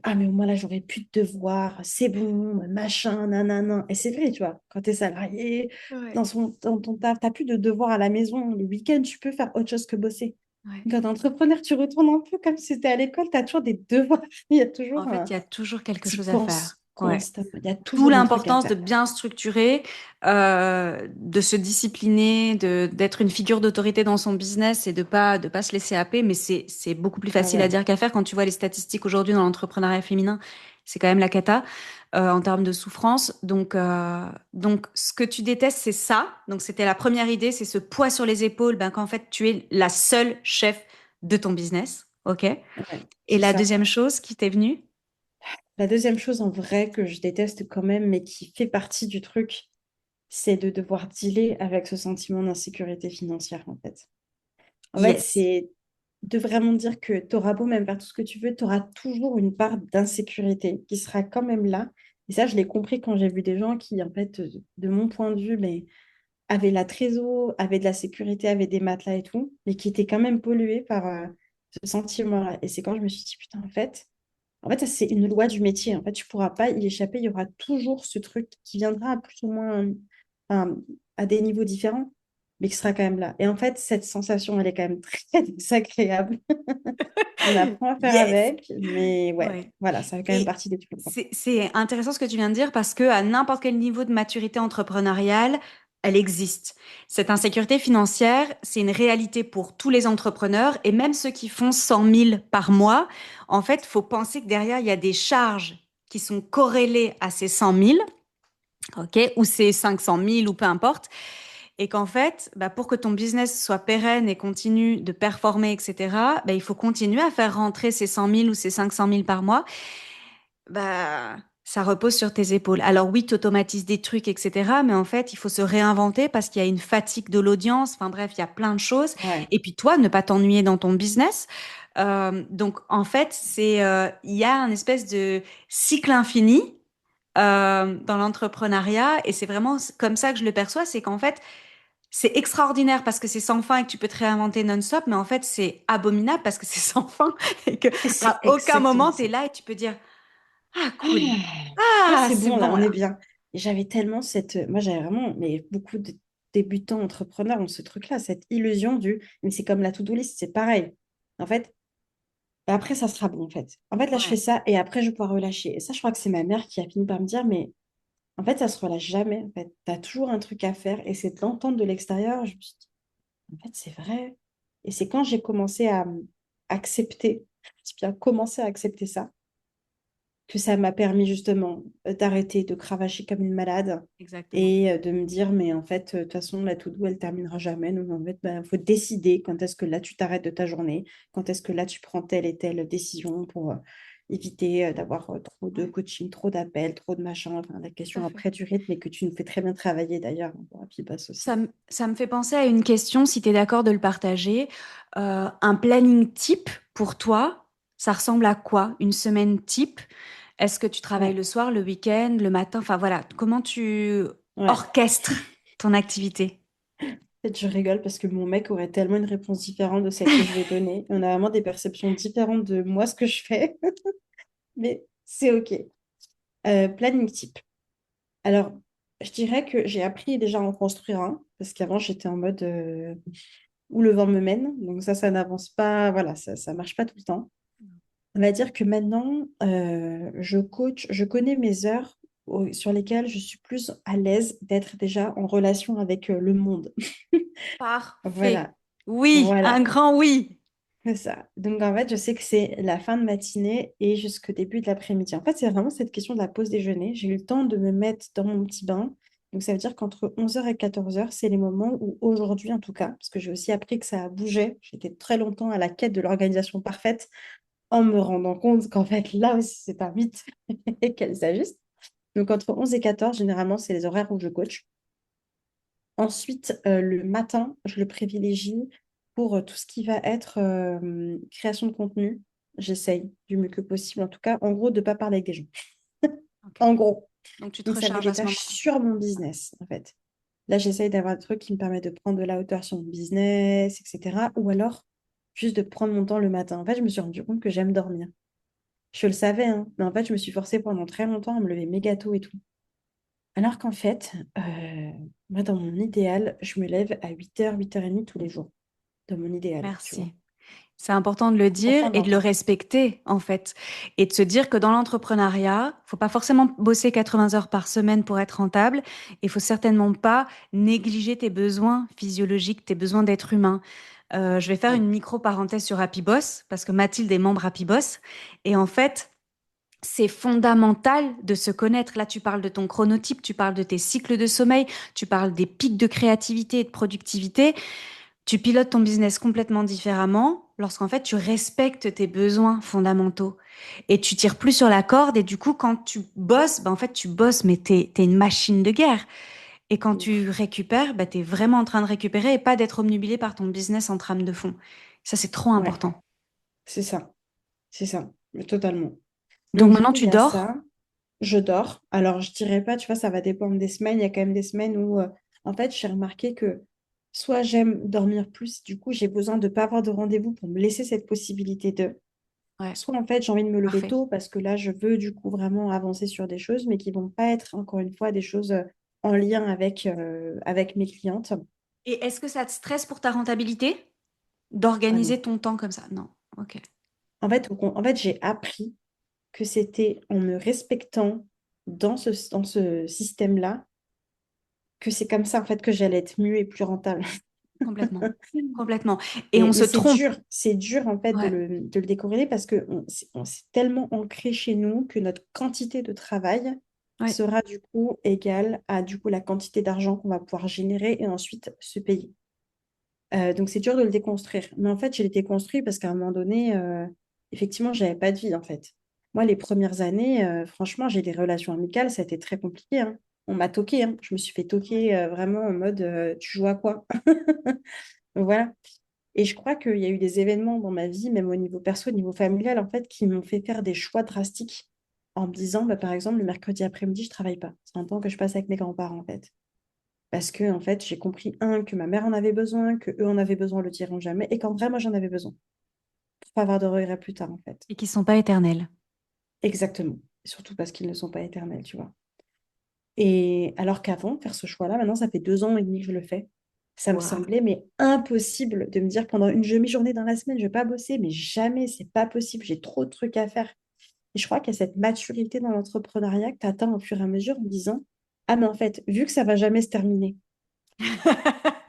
ah, mais au moins là, j'aurais plus de devoirs, c'est bon, machin, nanana. Et c'est vrai, tu vois, quand tu es salarié, Ouais. dans ton taf, tu plus de devoirs à la maison. Le week-end, tu peux faire autre chose que bosser. Ouais. Quand tu es entrepreneur, tu retournes un peu comme si tu étais à l'école, tu as toujours des devoirs. Il y a En toujours fait, il y a toujours quelque tu chose à faire. penses Ouais. constamment. Il y a D'où toujours un truc à l'importance de faire. bien structurer, de se discipliner, d'être une figure d'autorité dans son business et de pas se laisser happer. Mais c'est beaucoup plus Ah facile à ouais. dire qu'à faire quand tu vois les statistiques aujourd'hui dans l'entrepreneuriat féminin. C'est quand même la cata en termes de souffrance. Donc, ce que tu détestes, c'est ça. Donc, c'était la première idée, c'est ce poids sur les épaules, ben, qu'en fait, tu es la seule chef de ton business. OK? Ouais, Et c'est la ça. deuxième chose qui t'est venue? La deuxième chose en vrai que je déteste quand même, mais qui fait partie du truc, c'est de devoir dealer avec ce sentiment d'insécurité financière, en fait. En fait, Yes. c'est de vraiment dire que tu auras beau même faire tout ce que tu veux, tu auras toujours une part d'insécurité qui sera quand même là. Et ça, je l'ai compris quand j'ai vu des gens qui, en fait, de mon point de vue, mais, avaient la trésor, avaient de la sécurité, avaient des matelas et tout, mais qui étaient quand même pollués par ce sentiment-là. Et c'est quand je me suis dit, putain, en fait, ça, c'est une loi du métier. En fait, tu pourras pas y échapper. Il y aura toujours ce truc qui viendra à plus ou moins, enfin, à des niveaux différents, mais qui sera quand même là. Et en fait, cette sensation, elle est quand même très désagréable. On apprend à faire Yes. avec, mais ouais, Ouais. voilà, ça fait quand même Et partie des trucs, quoi. c'est intéressant ce que tu viens de dire parce que à n'importe quel niveau de maturité entrepreneuriale, elle existe. Cette insécurité financière, c'est une réalité pour tous les entrepreneurs et même ceux qui font 100 000 par mois. En fait, faut penser que derrière, il y a des charges qui sont corrélées à ces 100 000, ok, ou ces 500 000 ou peu importe. Et qu'en fait, bah, pour que ton business soit pérenne et continue de performer, etc., bah, il faut continuer à faire rentrer ces 100 000 ou ces 500 000 par mois. Bah, ça repose sur tes épaules. Alors oui, tu automatises des trucs, etc. Mais en fait, il faut se réinventer parce qu'il y a une fatigue de l'audience. Enfin bref, il y a plein de choses. Ouais, Et puis toi, ne pas t'ennuyer dans ton business. Donc en fait, il y a un espèce de cycle infini dans l'entrepreneuriat. Et c'est vraiment comme ça que je le perçois. C'est qu'en fait, c'est extraordinaire parce que c'est sans fin et que tu peux te réinventer non-stop. Mais en fait, c'est abominable parce que c'est sans fin et que c'est à aucun exactement moment, tu es ça. là et tu peux dire, ah, Ah, cool. là, Ah, c'est c'est bon, là, bon, on est là. bien. Et j'avais tellement moi, j'avais vraiment, mais beaucoup de débutants entrepreneurs ont ce truc-là, cette illusion mais c'est comme la to-do list, c'est pareil. En fait, et après, ça sera bon, en fait. En fait, là, je fais Ouais, ça et après, je vais pouvoir relâcher. Et ça, je crois que c'est ma mère qui a fini par me dire, mais en fait, ça se relâche jamais. En fait, tu as toujours un truc à faire et c'est de l'entendre de l'extérieur. Je me suis dit, en fait, c'est vrai. Et c'est quand j'ai commencé à accepter, j'ai bien commencé à accepter ça, que ça m'a permis justement d'arrêter de cravacher comme une malade exactement. et de me dire, mais en fait, de toute façon, la to-do, elle terminera jamais. Donc, en fait, il faut décider quand est-ce que là, tu t'arrêtes de ta journée, quand est-ce que là, tu prends telle et telle décision pour éviter d'avoir trop de Ouais, coaching, trop d'appels, trop de machin. Enfin, la tout à question fait. après du rythme et que tu nous fais très bien travailler d'ailleurs pour Pibas aussi. Ça me fait penser à une question, si tu es d'accord de le partager. Un planning type pour toi, ça ressemble à quoi? Une semaine type? Est-ce que tu travailles Ouais, le soir, le week-end, le matin? Enfin voilà, comment tu ouais. orchestres ton activité? En fait, je rigole parce que mon mec aurait tellement une réponse différente de celle que je vais donner. On a vraiment des perceptions différentes de moi, ce que je fais, mais c'est OK. Planning type. Alors, je dirais que j'ai appris déjà à en construire un, parce qu'avant, j'étais en mode où le vent me mène. Donc ça n'avance pas, voilà, ça marche pas tout le temps. On va dire que maintenant, je coach, je connais mes heures sur lesquelles je suis plus à l'aise d'être déjà en relation avec le monde. Parfait. Voilà, Oui, un voilà, grand oui. c'est ça. Donc en fait, je sais que c'est la fin de matinée et jusqu'au début de l'après-midi. En fait, c'est vraiment cette question de la pause déjeuner. J'ai eu le temps de me mettre dans mon petit bain. Donc ça veut dire qu'entre 11 heures et 14 heures, c'est les moments où aujourd'hui en tout cas, parce que j'ai aussi appris que ça a bougé. J'étais très longtemps à la quête de l'organisation parfaite en me rendant compte qu'en fait là aussi c'est un mythe et qu'elle s'ajuste. Donc, entre 11 et 14, généralement, c'est les horaires où je coach. Ensuite, le matin, je le privilégie pour tout ce qui va être création de contenu. J'essaye du mieux que possible, en tout cas, en gros, de ne pas parler avec des gens. Ok. En gros. Donc, tu te Donc, ça met recharges des à ce tâches moment-là. sur mon business, en fait. Là, j'essaye d'avoir des trucs qui me permettent de prendre de la hauteur sur mon business, etc. Ou alors, juste de prendre mon temps le matin. En fait, je me suis rendu compte que j'aime dormir. Je le savais, hein, mais en fait, je me suis forcée pendant très longtemps à me lever méga tôt et tout. Alors qu'en fait, moi, dans mon idéal, je me lève à 8h, 8h30 tous les jours. Dans mon idéal, tu vois. Merci. C'est important de le dire et de le Profondément. respecter, en fait. Et de se dire que dans l'entrepreneuriat, faut pas forcément bosser 80 heures par semaine pour être rentable. Il faut certainement pas négliger tes besoins physiologiques, tes besoins d'être humain. Je vais faire Ouais. une micro-parenthèse sur Happy Boss, parce que Mathilde est membre Happy Boss. Et en fait, c'est fondamental de se connaître. Là, tu parles de ton chronotype, tu parles de tes cycles de sommeil, tu parles des pics de créativité et de productivité. Tu pilotes ton business complètement différemment lorsqu'en fait tu respectes tes besoins fondamentaux et tu tires plus sur la corde et du coup quand tu bosses, en fait tu bosses mais t'es une machine de guerre et quand De tu ouf. récupères, t'es vraiment en train de récupérer et pas d'être omnubilé par ton business en trame de fond. Ça c'est trop Ouais, important. c'est ça. C'est ça. Mais totalement. Donc Donc, du maintenant coup, il tu y a dors? ça. Je dors. Alors, je dirais pas, tu vois, ça va dépendre des semaines. Il y a quand même des semaines où, en fait, j'ai remarqué que soit j'aime dormir plus, du coup, j'ai besoin de ne pas avoir de rendez-vous pour me laisser cette possibilité de. Ouais, Soit, en fait, j'ai envie de me lever parfait. tôt parce que là, je veux, du coup, vraiment avancer sur des choses, mais qui vont pas être, encore une fois, des choses en lien avec mes clientes. Et est-ce que ça te stresse pour ta rentabilité Ah non. d'organiser ton temps comme ça? Non. Ok. En fait, j'ai appris que c'était en me respectant dans ce système-là que c'est comme ça, en fait, que j'allais être mieux et plus rentable. Complètement. Complètement. Et Et, on mais se trompe. c'est dur en fait de Ouais. le décorréler parce que c'est tellement ancré chez nous que notre quantité de travail Ouais. sera du coup égale à du coup la quantité d'argent qu'on va pouvoir générer et ensuite se payer. Donc c'est dur de le déconstruire. Mais en fait, je l'ai déconstruit parce qu'à un moment donné, effectivement, j'avais pas de vie en fait. Moi, les premières années, franchement, j'ai des relations amicales, ça a été très compliqué, hein. On m'a toqué, hein. Je me suis fait toquer vraiment en mode tu joues à quoi? Donc, voilà. Et je crois qu'il y a eu des événements dans ma vie, même au niveau perso, au niveau familial, en fait, qui m'ont fait faire des choix drastiques en me disant, bah, par exemple, le mercredi après-midi, je travaille pas. C'est un temps que je passe avec mes grands-parents, en fait. Parce que, en fait, j'ai compris, un, que ma mère en avait besoin, que eux en avaient besoin, le diront jamais, et qu'en vrai, moi, j'en avais besoin. Pour pas avoir de regrets plus tard, en fait. Et qui sont pas éternels. Exactement. Surtout parce qu'ils ne sont pas éternels, tu vois. Et alors qu'avant, faire ce choix-là, maintenant, ça fait 2 ans et demi que je le fais. Ça me Waouh. semblait, mais impossible de me dire pendant une demi-journée dans la semaine, je vais pas bosser, mais jamais, c'est pas possible, j'ai trop de trucs à faire. Et je crois qu'il y a cette maturité dans l'entrepreneuriat que tu atteins au fur et à mesure en me disant, ah, mais en fait, vu que ça va jamais se terminer,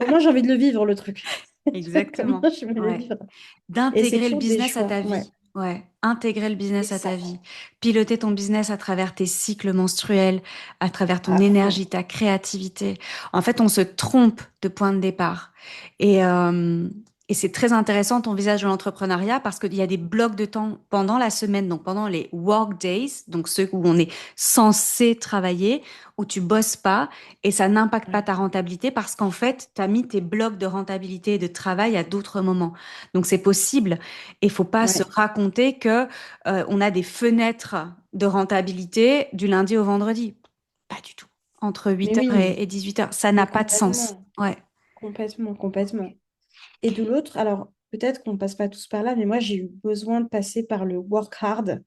comment j'ai envie de le vivre, le truc? Comment Exactement. je vais le Ouais. vivre? Et c'est D'intégrer le toujours des business à choix. ta Ouais, vie. Ouais. Intégrer le business c'est à ta ça. vie. Piloter ton business à travers tes cycles menstruels, à travers ton À fond. énergie, ta créativité. En fait, on se trompe de point de départ. Et, euh, et c'est très intéressant ton visage de l'entrepreneuriat parce qu'il y a des blocs de temps pendant la semaine, donc pendant les work days, donc ceux où on est censé travailler, où tu bosses pas et ça n'impacte pas Ouais, ta rentabilité parce qu'en fait, tu as mis tes blocs de rentabilité et de travail à d'autres moments. Donc c'est possible. Et il faut pas se ouais. raconter que on a des fenêtres de rentabilité du lundi au vendredi. Pas du tout. Entre Mais 8h oui, et 18h, ça n'a mais pas de sens. complètement. Ouais. Complètement, complètement. Et de l'autre, alors peut-être qu'on passe pas tous par là, mais moi j'ai eu besoin de passer par le work hard,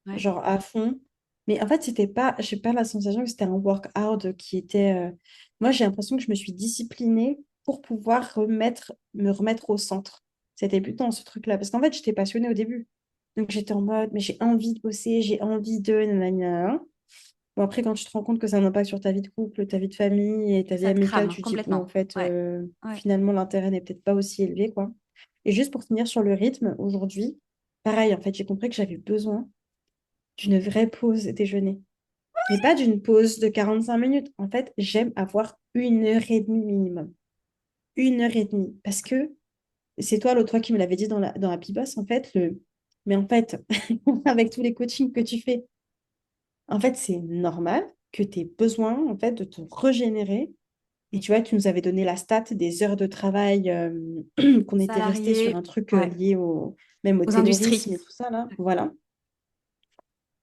Ouais. genre à fond. Mais en fait, c'était pas, j'ai pas la sensation que c'était un work hard qui était. Moi, j'ai l'impression que je me suis disciplinée pour pouvoir me remettre au centre. C'était plutôt dans ce truc-là. Parce qu'en fait, j'étais passionnée au début. Donc j'étais en mode, mais j'ai envie de bosser, j'ai envie de. Nanana, nanana. Bon, après, quand tu te rends compte que ça a un impact sur ta vie de couple, ta vie de famille et ta vie Ça te amicale, crame tu te dis, bon, en complètement. fait, Ouais. Ouais. finalement, l'intérêt n'est peut-être pas aussi élevé, quoi. Et juste pour finir sur le rythme, aujourd'hui, pareil, en fait, j'ai compris que j'avais besoin d'une vraie pause déjeuner. Mais pas d'une pause de 45 minutes. En fait, j'aime avoir 1 heure et demie minimum. 1 heure et demie. Parce que c'est toi, l'autre fois, qui me l'avait dit dans Happy Boss, en fait, mais en fait, avec tous les coachings que tu fais, en fait, c'est normal. que tu aies besoin, en fait, de te régénérer. Et Oui. tu vois, tu nous avais donné la stat des heures de travail qu'on était resté sur Salariés, un truc ouais, lié même au aux industries. taylorisme et tout ça, là. Voilà.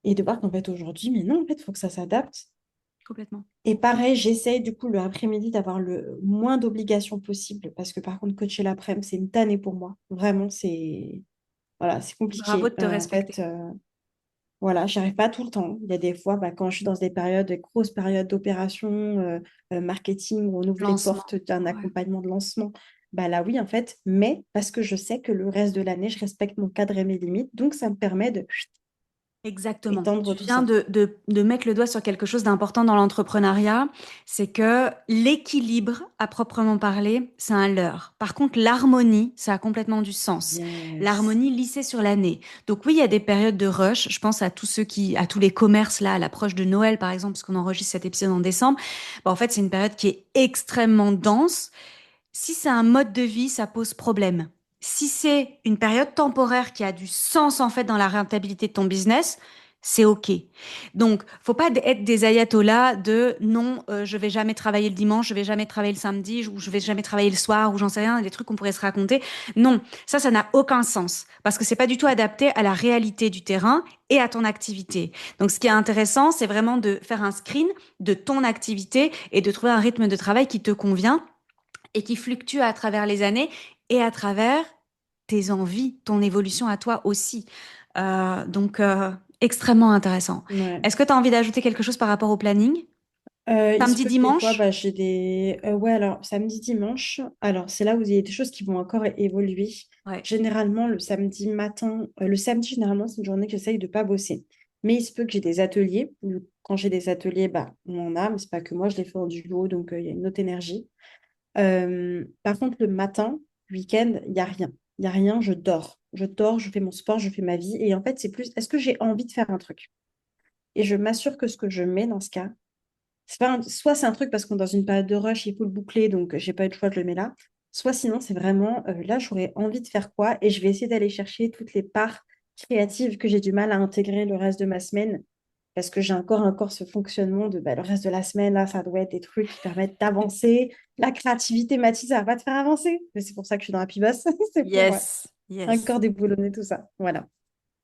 Et de voir qu'en fait, aujourd'hui, mais non, en fait, il faut que ça s'adapte. Complètement. Et pareil, j'essaye du coup le après-midi d'avoir le moins d'obligations possible parce que par contre, coacher l'après-midi, c'est une tannée pour moi. Vraiment, c'est voilà, c'est Bravo compliqué. de te En fait, respecter. voilà, j'arrive pas tout le temps. Il y a des fois, quand je suis dans des périodes, des grosses périodes d'opération, marketing, où on ouvre les Lancement. portes d'un Ouais. accompagnement de lancement, bah là oui, en fait, mais parce que je sais que le reste de l'année, je respecte mon cadre et mes limites, donc ça me permet de Exactement. étendre Tu tout viens ça. de mettre le doigt sur quelque chose d'important dans l'entrepreneuriat, c'est que l'équilibre, à proprement parler, c'est un leurre. Par contre, l'harmonie, ça a complètement du sens. Yes. L'harmonie lissée sur l'année. Donc oui, il y a des périodes de rush. Je pense à à tous les commerces là, à l'approche de Noël par exemple, parce qu'on enregistre cet épisode en décembre. Bah, en fait, c'est une période qui est extrêmement dense. Si c'est un mode de vie, ça pose problème. Si c'est une période temporaire qui a du sens en fait dans la rentabilité de ton business, c'est OK. Donc, faut pas être des ayatollahs de non, je vais jamais travailler le dimanche, je vais jamais travailler le samedi, ou je vais jamais travailler le soir, ou j'en sais rien, des trucs qu'on pourrait se raconter. Non, ça n'a aucun sens parce que c'est pas du tout adapté à la réalité du terrain et à ton activité. Donc, ce qui est intéressant, c'est vraiment de faire un screen de ton activité et de trouver un rythme de travail qui te convient et qui fluctue à travers les années et à travers tes envies, ton évolution à toi aussi. Extrêmement intéressant. Ouais. Est-ce que tu as envie d'ajouter quelque chose par rapport au planning? Il se Samedi, peut que des fois, dimanche? j'ai des... ouais, alors, samedi, dimanche, alors c'est là où il y a des choses qui vont encore évoluer. Ouais, Généralement, le samedi matin, le samedi, généralement, c'est une journée que j'essaye de ne pas bosser. Mais il se peut que j'ai des ateliers. Où, quand j'ai des ateliers, on en a, mais c'est pas que moi, je les fais en duo, donc il y a une autre énergie. Par contre, le matin, week-end, il n'y a rien. Il n'y a rien, je dors. Je dors, je fais mon sport, je fais ma vie. Et en fait, c'est plus, est-ce que j'ai envie de faire un truc? Et je m'assure que ce que je mets dans ce cas, c'est pas soit c'est un truc parce qu'on est dans une période de rush, il faut le boucler, donc j'ai pas eu le choix, je le mets là. Soit sinon, c'est vraiment là, j'aurais envie de faire quoi et je vais essayer d'aller chercher toutes les parts créatives que j'ai du mal à intégrer le reste de ma semaine parce que j'ai encore ce fonctionnement de le reste de la semaine, là, ça doit être des trucs qui permettent d'avancer. La créativité, Mathis, ça va pas te faire avancer. Mais c'est pour ça que je suis dans Happy Boss, c'est pour yes, yes. encore déboulonner tout ça. Voilà.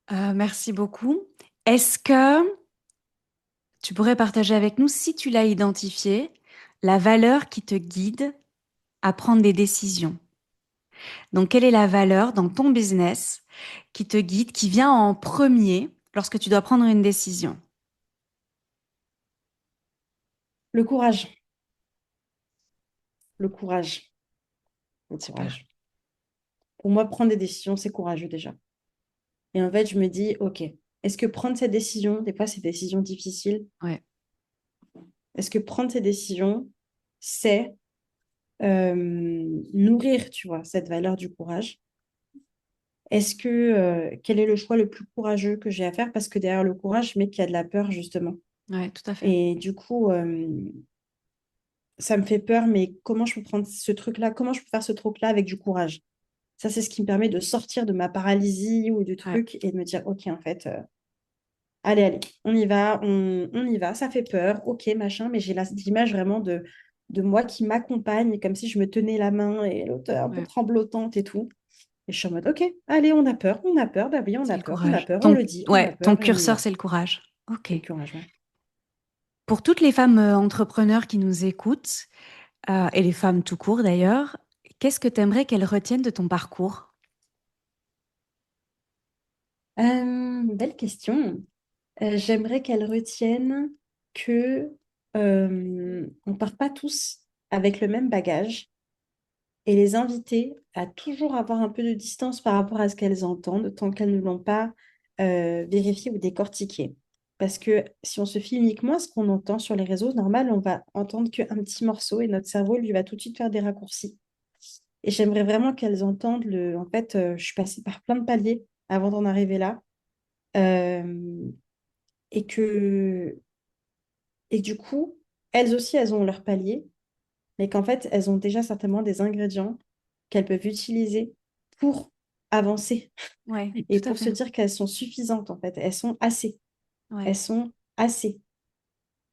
Merci beaucoup. Est-ce que tu pourrais partager avec nous, si tu l'as identifié, la valeur qui te guide à prendre des décisions? Donc, quelle est la valeur dans ton business qui te guide, qui vient en premier lorsque tu dois prendre une décision? Le courage. Le courage. Le Super. courage. Pour moi, prendre des décisions, c'est courageux déjà. Et en fait, je me dis, OK, est-ce que prendre cette décision, des fois, c'est des décisions difficiles, Ouais. est-ce que prendre ces décisions, c'est nourrir, tu vois, cette valeur du courage? Est-ce que, quel est le choix le plus courageux que j'ai à faire? Parce que derrière le courage, je mets qu'il y a de la peur, justement. Ouais, tout à fait. Et du coup, ça me fait peur, mais comment je peux prendre ce truc-là? Comment je peux faire ce truc-là avec du courage? Ça, c'est ce qui me permet de sortir de ma paralysie ou du Ouais, truc et de me dire, OK, en fait, allez, allez, on y va, on y va, ça fait peur, ok, machin, mais j'ai l'image vraiment de moi qui m'accompagne, comme si je me tenais la main et l'autre un peu ouais. tremblotante et tout. Et je suis en mode, ok, allez, on a peur, bah oui, C'est le on a courage. peur, on le dit, on a Ton peur et on y curseur, va. c'est le courage. Ok. C'est le courage, ouais. Pour toutes les femmes entrepreneurs qui nous écoutent, et les femmes tout court d'ailleurs, qu'est-ce que tu aimerais qu'elles retiennent de ton parcours? Belle question. J'aimerais qu'elle retienne que on part pas tous avec le même bagage et les inviter à toujours avoir un peu de distance par rapport à ce qu'elles entendent, tant qu'elles ne l'ont pas vérifié ou décortiqué. Parce que si on se fie uniquement à ce qu'on entend sur les réseaux, normal, on va entendre qu'un petit morceau et notre cerveau, lui, va tout de suite faire des raccourcis. Et j'aimerais vraiment qu'elles entendent le... En fait, je suis passée par plein de paliers avant d'en arriver là. Euh, et que... Et du coup, elles aussi, elles ont leur palier, mais qu'en fait, elles ont déjà certainement des ingrédients qu'elles peuvent utiliser pour avancer Ouais, et tout à pour se fait. dire qu'elles sont suffisantes, en fait. Elles sont assez. Elles Ouais. sont assez.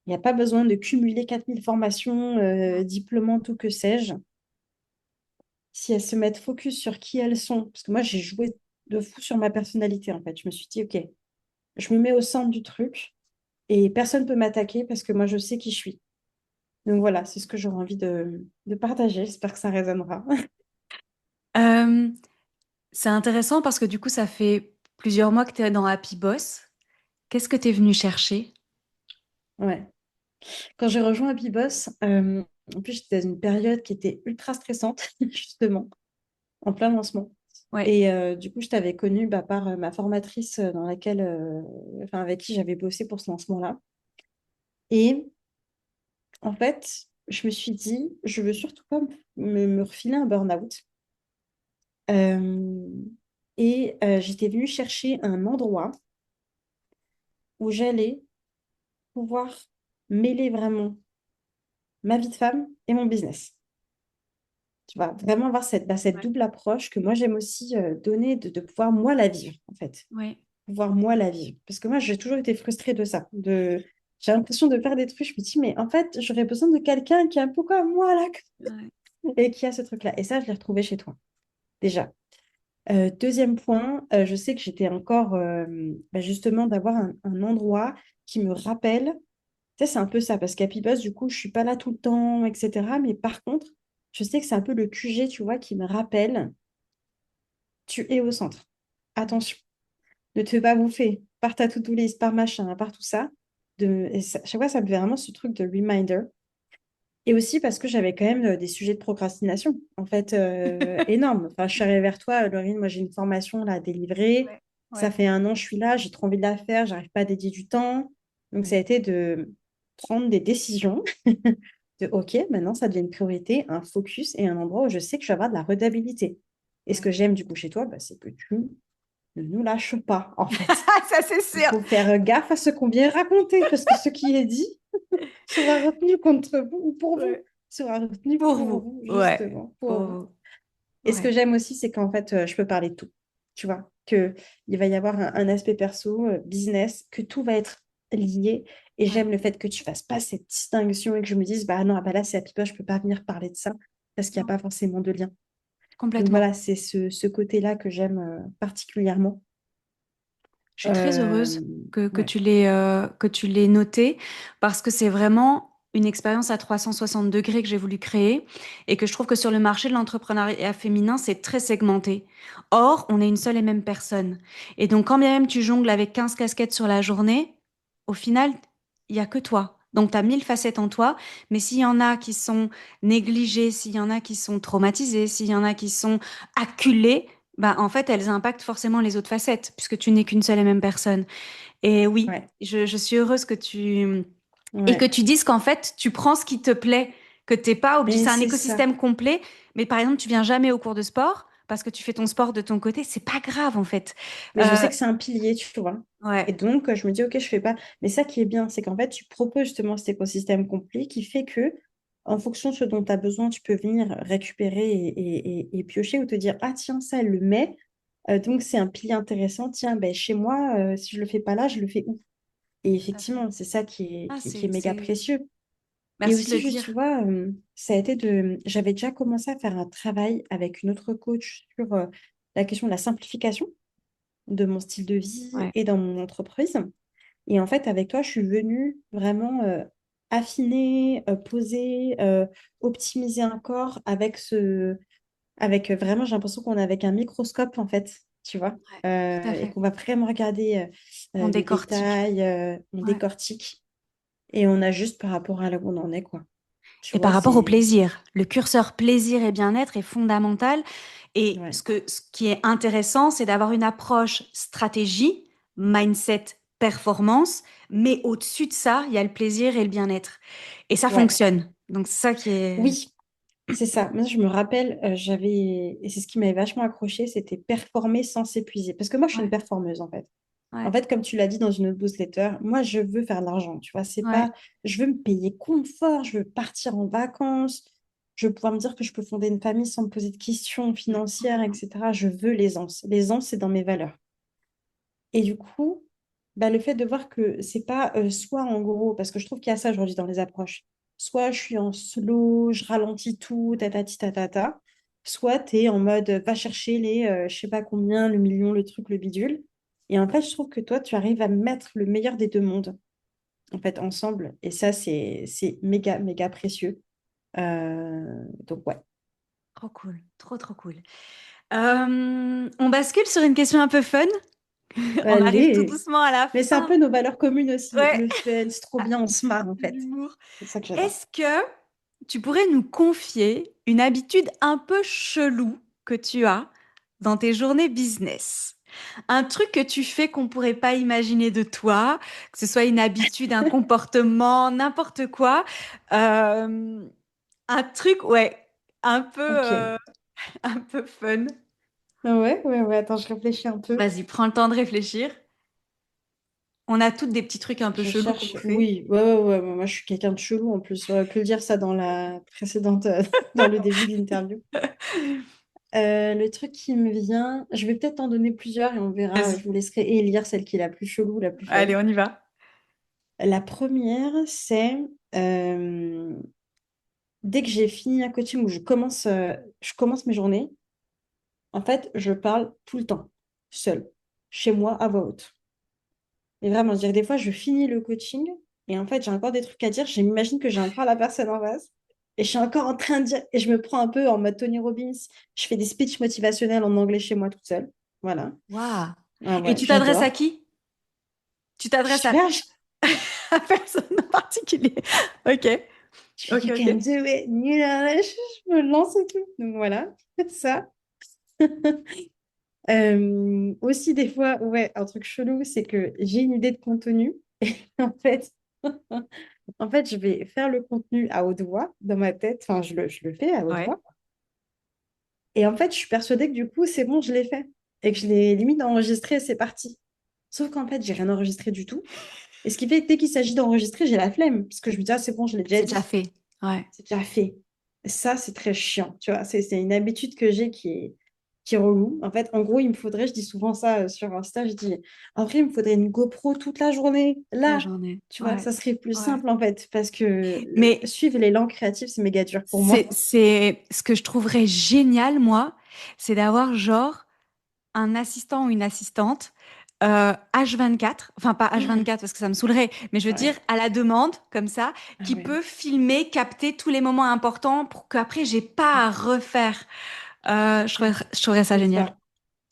Il n'y a pas besoin de cumuler 4000 formations, Non. diplômantes ou que sais-je. Si elles se mettent focus sur qui elles sont, parce que moi, j'ai joué de fou sur ma personnalité, en fait. Je me suis dit, OK, je me mets au centre du truc et personne ne peut m'attaquer parce que moi, je sais qui je suis. Donc voilà, c'est ce que j'aurais envie de partager. J'espère que ça résonnera. Euh, c'est intéressant parce que du coup, ça fait plusieurs mois que tu es dans Happy Boss. Qu'est-ce que tu es venu chercher? Ouais. Quand j'ai rejoint Happy Boss, en plus, j'étais dans une période qui était ultra stressante, justement, en plein lancement. Ouais, Et du coup, je t'avais connue par ma formatrice dans laquelle, enfin, avec qui j'avais bossé pour ce lancement-là. Et en fait, je me suis dit, je veux surtout pas me refiler un burn-out. Euh, et j'étais venue chercher un endroit où j'allais pouvoir mêler vraiment ma vie de femme et mon business. Tu vois, vraiment avoir cette ouais, double approche que moi j'aime aussi donner, de pouvoir moi la vivre, en fait. ouais, Pouvoir moi la vivre. Parce que moi, j'ai toujours été frustrée de ça. J'ai l'impression de faire des trucs, je me dis, mais en fait, j'aurais besoin de quelqu'un qui est un peu comme moi, là, ouais, et qui a ce truc-là. Et ça, je l'ai retrouvé chez toi, déjà. Deuxième point, je sais que j'étais encore, justement, d'avoir un endroit qui me rappelle. Tu sais, c'est un peu ça, parce qu'Happy Buzz, du coup, je suis pas là tout le temps, etc. Mais par contre, je sais que c'est un peu le QG, tu vois, qui me rappelle, tu es au centre. Attention, ne te fais pas bouffer par ta to-do list, par machin, par tout ça. Chaque fois, ça me fait vraiment ce truc de reminder. Et aussi parce que j'avais quand même des sujets de procrastination, en fait, énormes. Enfin, je suis arrivée vers toi, Laurine, moi j'ai une formation là, à délivrer. ouais, Ça ouais, fait un an, je suis là, j'ai trop envie de la faire, j'arrive pas à dédier du temps. Donc, ça a été de prendre des décisions de OK, maintenant ça devient une priorité, un focus et un endroit où je sais que je vais avoir de la redabilité. Et ce ouais. que j'aime du coup chez toi, c'est que tu ne nous lâches pas, en fait. Ça, c'est Il sûr. faut faire gaffe à ce qu'on vient raconter, parce que ce qui est dit sera retenu contre vous ou pour vous, Ouais. sera retenu Pour pour vous, vous, ouais, justement, pour pour vous. vous, Et ce que ouais, j'aime aussi, c'est qu'en fait, je peux parler de tout. Tu vois, qu'il va y avoir un aspect perso, business, que tout va être lié. Et ouais, j'aime le fait que tu fasses pas cette distinction et que je me dise, bah non, ah bah là, c'est Happy People, je peux pas venir parler de ça parce qu'il n'y a non, pas forcément de lien. Donc complètement. voilà, c'est ce côté-là que j'aime particulièrement. Je suis très heureuse Euh, ouais, que tu l'aies noté parce que c'est vraiment une expérience à 360 degrés que j'ai voulu créer et que je trouve que sur le marché de l'entrepreneuriat féminin, c'est très segmenté. Or, on est une seule et même personne. Et donc, quand bien même tu jongles avec 15 casquettes sur la journée, au final, il y a que toi. Donc, tu as 1000 facettes en toi, mais s'il y en a qui sont négligées, s'il y en a qui sont traumatisées, s'il y en a qui sont acculées, bah, en fait, elles impactent forcément les autres facettes, puisque tu n'es qu'une seule et même personne. Et oui, ouais, je suis heureuse et que ouais. tu dises qu'en fait, tu prends ce qui te plaît, que t'es pas obligé, Mais c'est un c'est ça. écosystème complet, mais par exemple, tu viens jamais au cours de sport parce que tu fais ton sport de ton côté, c'est pas grave, en fait. Mais je Euh, sais que c'est un pilier, tu vois. Et ouais, donc, je me dis, OK, je fais pas. Mais ça qui est bien, c'est qu'en fait, tu proposes justement cet écosystème complet qui fait que, en fonction de ce dont tu as besoin, tu peux venir récupérer et piocher ou te dire, ah tiens, ça, elle le met. Donc, c'est un pilier intéressant. Tiens, ben, chez moi, si je le fais pas là, je le fais où? Et tout à fait. effectivement, c'est ça Ah, qui est méga précieux. Et merci de aussi, le juste, dire. tu vois, ça a été j'avais déjà commencé à faire un travail avec une autre coach sur la question de la simplification de mon style de vie Ouais, et dans mon entreprise. Et en fait, avec toi, je suis venue vraiment affiner, poser, optimiser encore avec vraiment, j'ai l'impression qu'on est avec un microscope, en fait, tu vois, ouais, tout à et fait. qu'on va vraiment regarder On les décortique. détails, on Ouais. décortique et on ajuste par rapport à là où on en est, quoi. Tu Et vois, par rapport au c'est... plaisir, le curseur plaisir et bien-être est fondamental. Et Ouais, ce qui est intéressant, c'est d'avoir une approche stratégie, mindset, performance, mais au-dessus de ça, il y a le plaisir et le bien-être. Et ça ouais. fonctionne. Donc c'est ça qui est... Oui, c'est ça. Moi, je me rappelle, et c'est ce qui m'avait vachement accroché, c'était performer sans s'épuiser. Parce que moi, je suis une Ouais, performeuse, en fait. En ouais, fait, comme tu l'as dit dans une autre newsletter, moi, je veux faire de l'argent, tu vois. C'est ouais, pas, je veux me payer confort, je veux partir en vacances, je veux pouvoir me dire que je peux fonder une famille sans me poser de questions financières, complètement. etc. Je veux l'aisance. L'aisance, c'est dans mes valeurs. Et du coup, bah, le fait de voir que c'est pas soit en gros, parce que je trouve qu'il y a ça aujourd'hui dans les approches, soit je suis en slow, je ralentis tout, tatati tatata, soit tu es en mode va chercher les je sais pas combien, le million, le truc, le bidule. Et en fait, je trouve que toi, tu arrives à mettre le meilleur des deux mondes, en fait, ensemble. Et ça, c'est méga, méga précieux. Donc, ouais. Trop cool, trop trop cool. On bascule sur une question un peu fun. On arrive tout Allez. doucement à la Mais c'est un fin. peu nos valeurs communes aussi. Ouais, Le fun, c'est trop ah, bien, on se marre, en fait. l'humour. C'est ça que j'adore. Est-ce que tu pourrais nous confier une habitude un peu chelou que tu as dans tes journées business? Un truc que tu fais qu'on pourrait pas imaginer de toi, que ce soit une habitude, un comportement, n'importe quoi. Euh, un truc, ouais, un peu, Ok. un peu fun. Ah ouais, ouais, ouais. Attends, je réfléchis un peu. Vas-y, prends le temps de réfléchir. On a toutes des petits trucs un peu Je chelous qu'on cherche. fait. Oui, ouais, ouais, ouais. Moi, je suis quelqu'un de chelou en plus. J'aurais pu le dire ça dans la précédente, dans le début de l'interview. Le truc qui me vient, je vais peut-être en donner plusieurs et on verra. Vas-y. Je vous laisserai élire celle qui est la plus chelou, la plus fun. Allez, on y va. La première, c'est dès que j'ai fini un coaching où je commence mes journées, en fait, je parle tout le temps, seule, chez moi, à voix haute. Et vraiment, je dirais des fois, je finis le coaching et en fait, j'ai encore des trucs à dire. Je m'imagine que j'ai encore la personne en face et je suis encore en train de dire, et je me prends un peu en mode Tony Robbins. Je fais des speeches motivationnels en anglais chez moi toute seule. Voilà. Waouh. Ah Et ouais, tu t'adresses à j'adore. qui? Tu t'adresses Je fais, à personne en particulier. Ok, je fais ok, you can ok. do it. Je me lance et tout. Donc voilà, ça. Aussi, des fois, ouais, un truc chelou, c'est que j'ai une idée de contenu. Et en fait, en fait, je vais faire le contenu à haute voix dans ma tête. Enfin, je le fais à haute Ouais. voix. Et en fait, je suis persuadée que du coup, c'est bon, je l'ai fait. Et que je l'ai limite enregistré et c'est parti. Sauf qu'en fait, j'ai rien enregistré du tout. Et ce qui fait que dès qu'il s'agit d'enregistrer, j'ai la flemme. Parce que je me dis, ah, c'est bon, je l'ai déjà C'est déjà dit. fait. Ouais. C'est déjà fait. Ça, c'est très chiant, tu vois. C'est une habitude que j'ai qui est relou. En fait, en gros, il me faudrait, je dis souvent ça sur Insta, je dis, en vrai, il me faudrait une GoPro toute la journée, Toute la là. journée. Tu vois, Ouais. ça serait plus Ouais. simple, en fait, parce que Mais suivre l'élan créatif, c'est méga dur pour moi. c'est ce que je trouverais génial, moi, c'est d'avoir genre un assistant ou une assistante H24, enfin pas H24 parce que ça me saoulerait, mais je veux dire Ouais, à la demande, comme ça, ah qui ouais, peut filmer, capter tous les moments importants pour qu'après j'ai pas à refaire. Je trouverais ça c'est génial.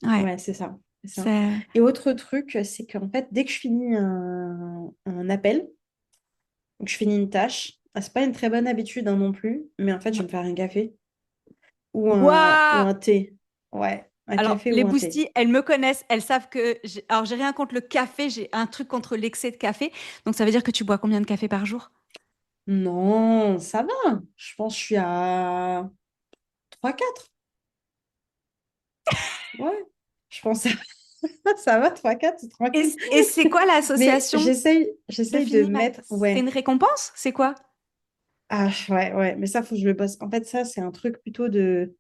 ça. Ouais, Ouais, c'est ça. C'est ça. c'est... Et autre truc, c'est qu'en fait, dès que je finis un appel, donc je finis une tâche, c'est pas une très bonne habitude hein, non plus, mais en fait, je vais me faire un café ou Waouh! un thé. Ouais, un Alors, café les ou un thé. boosties, elles me connaissent, elles savent que... Alors, j'ai rien contre le café, j'ai un truc contre l'excès de café. Donc, ça veut dire que tu bois combien de café par jour? Non, ça va. Je pense que je suis à 3 4. Ouais, je pense que ça va, 3 4 c'est tranquille. Et c'est quoi Mais l'association de j'essaye de finir mettre... C'est une Ouais. récompense? C'est quoi? Ah, ouais, ouais. Mais ça, faut que je le bosse. En fait, ça, c'est un truc plutôt de...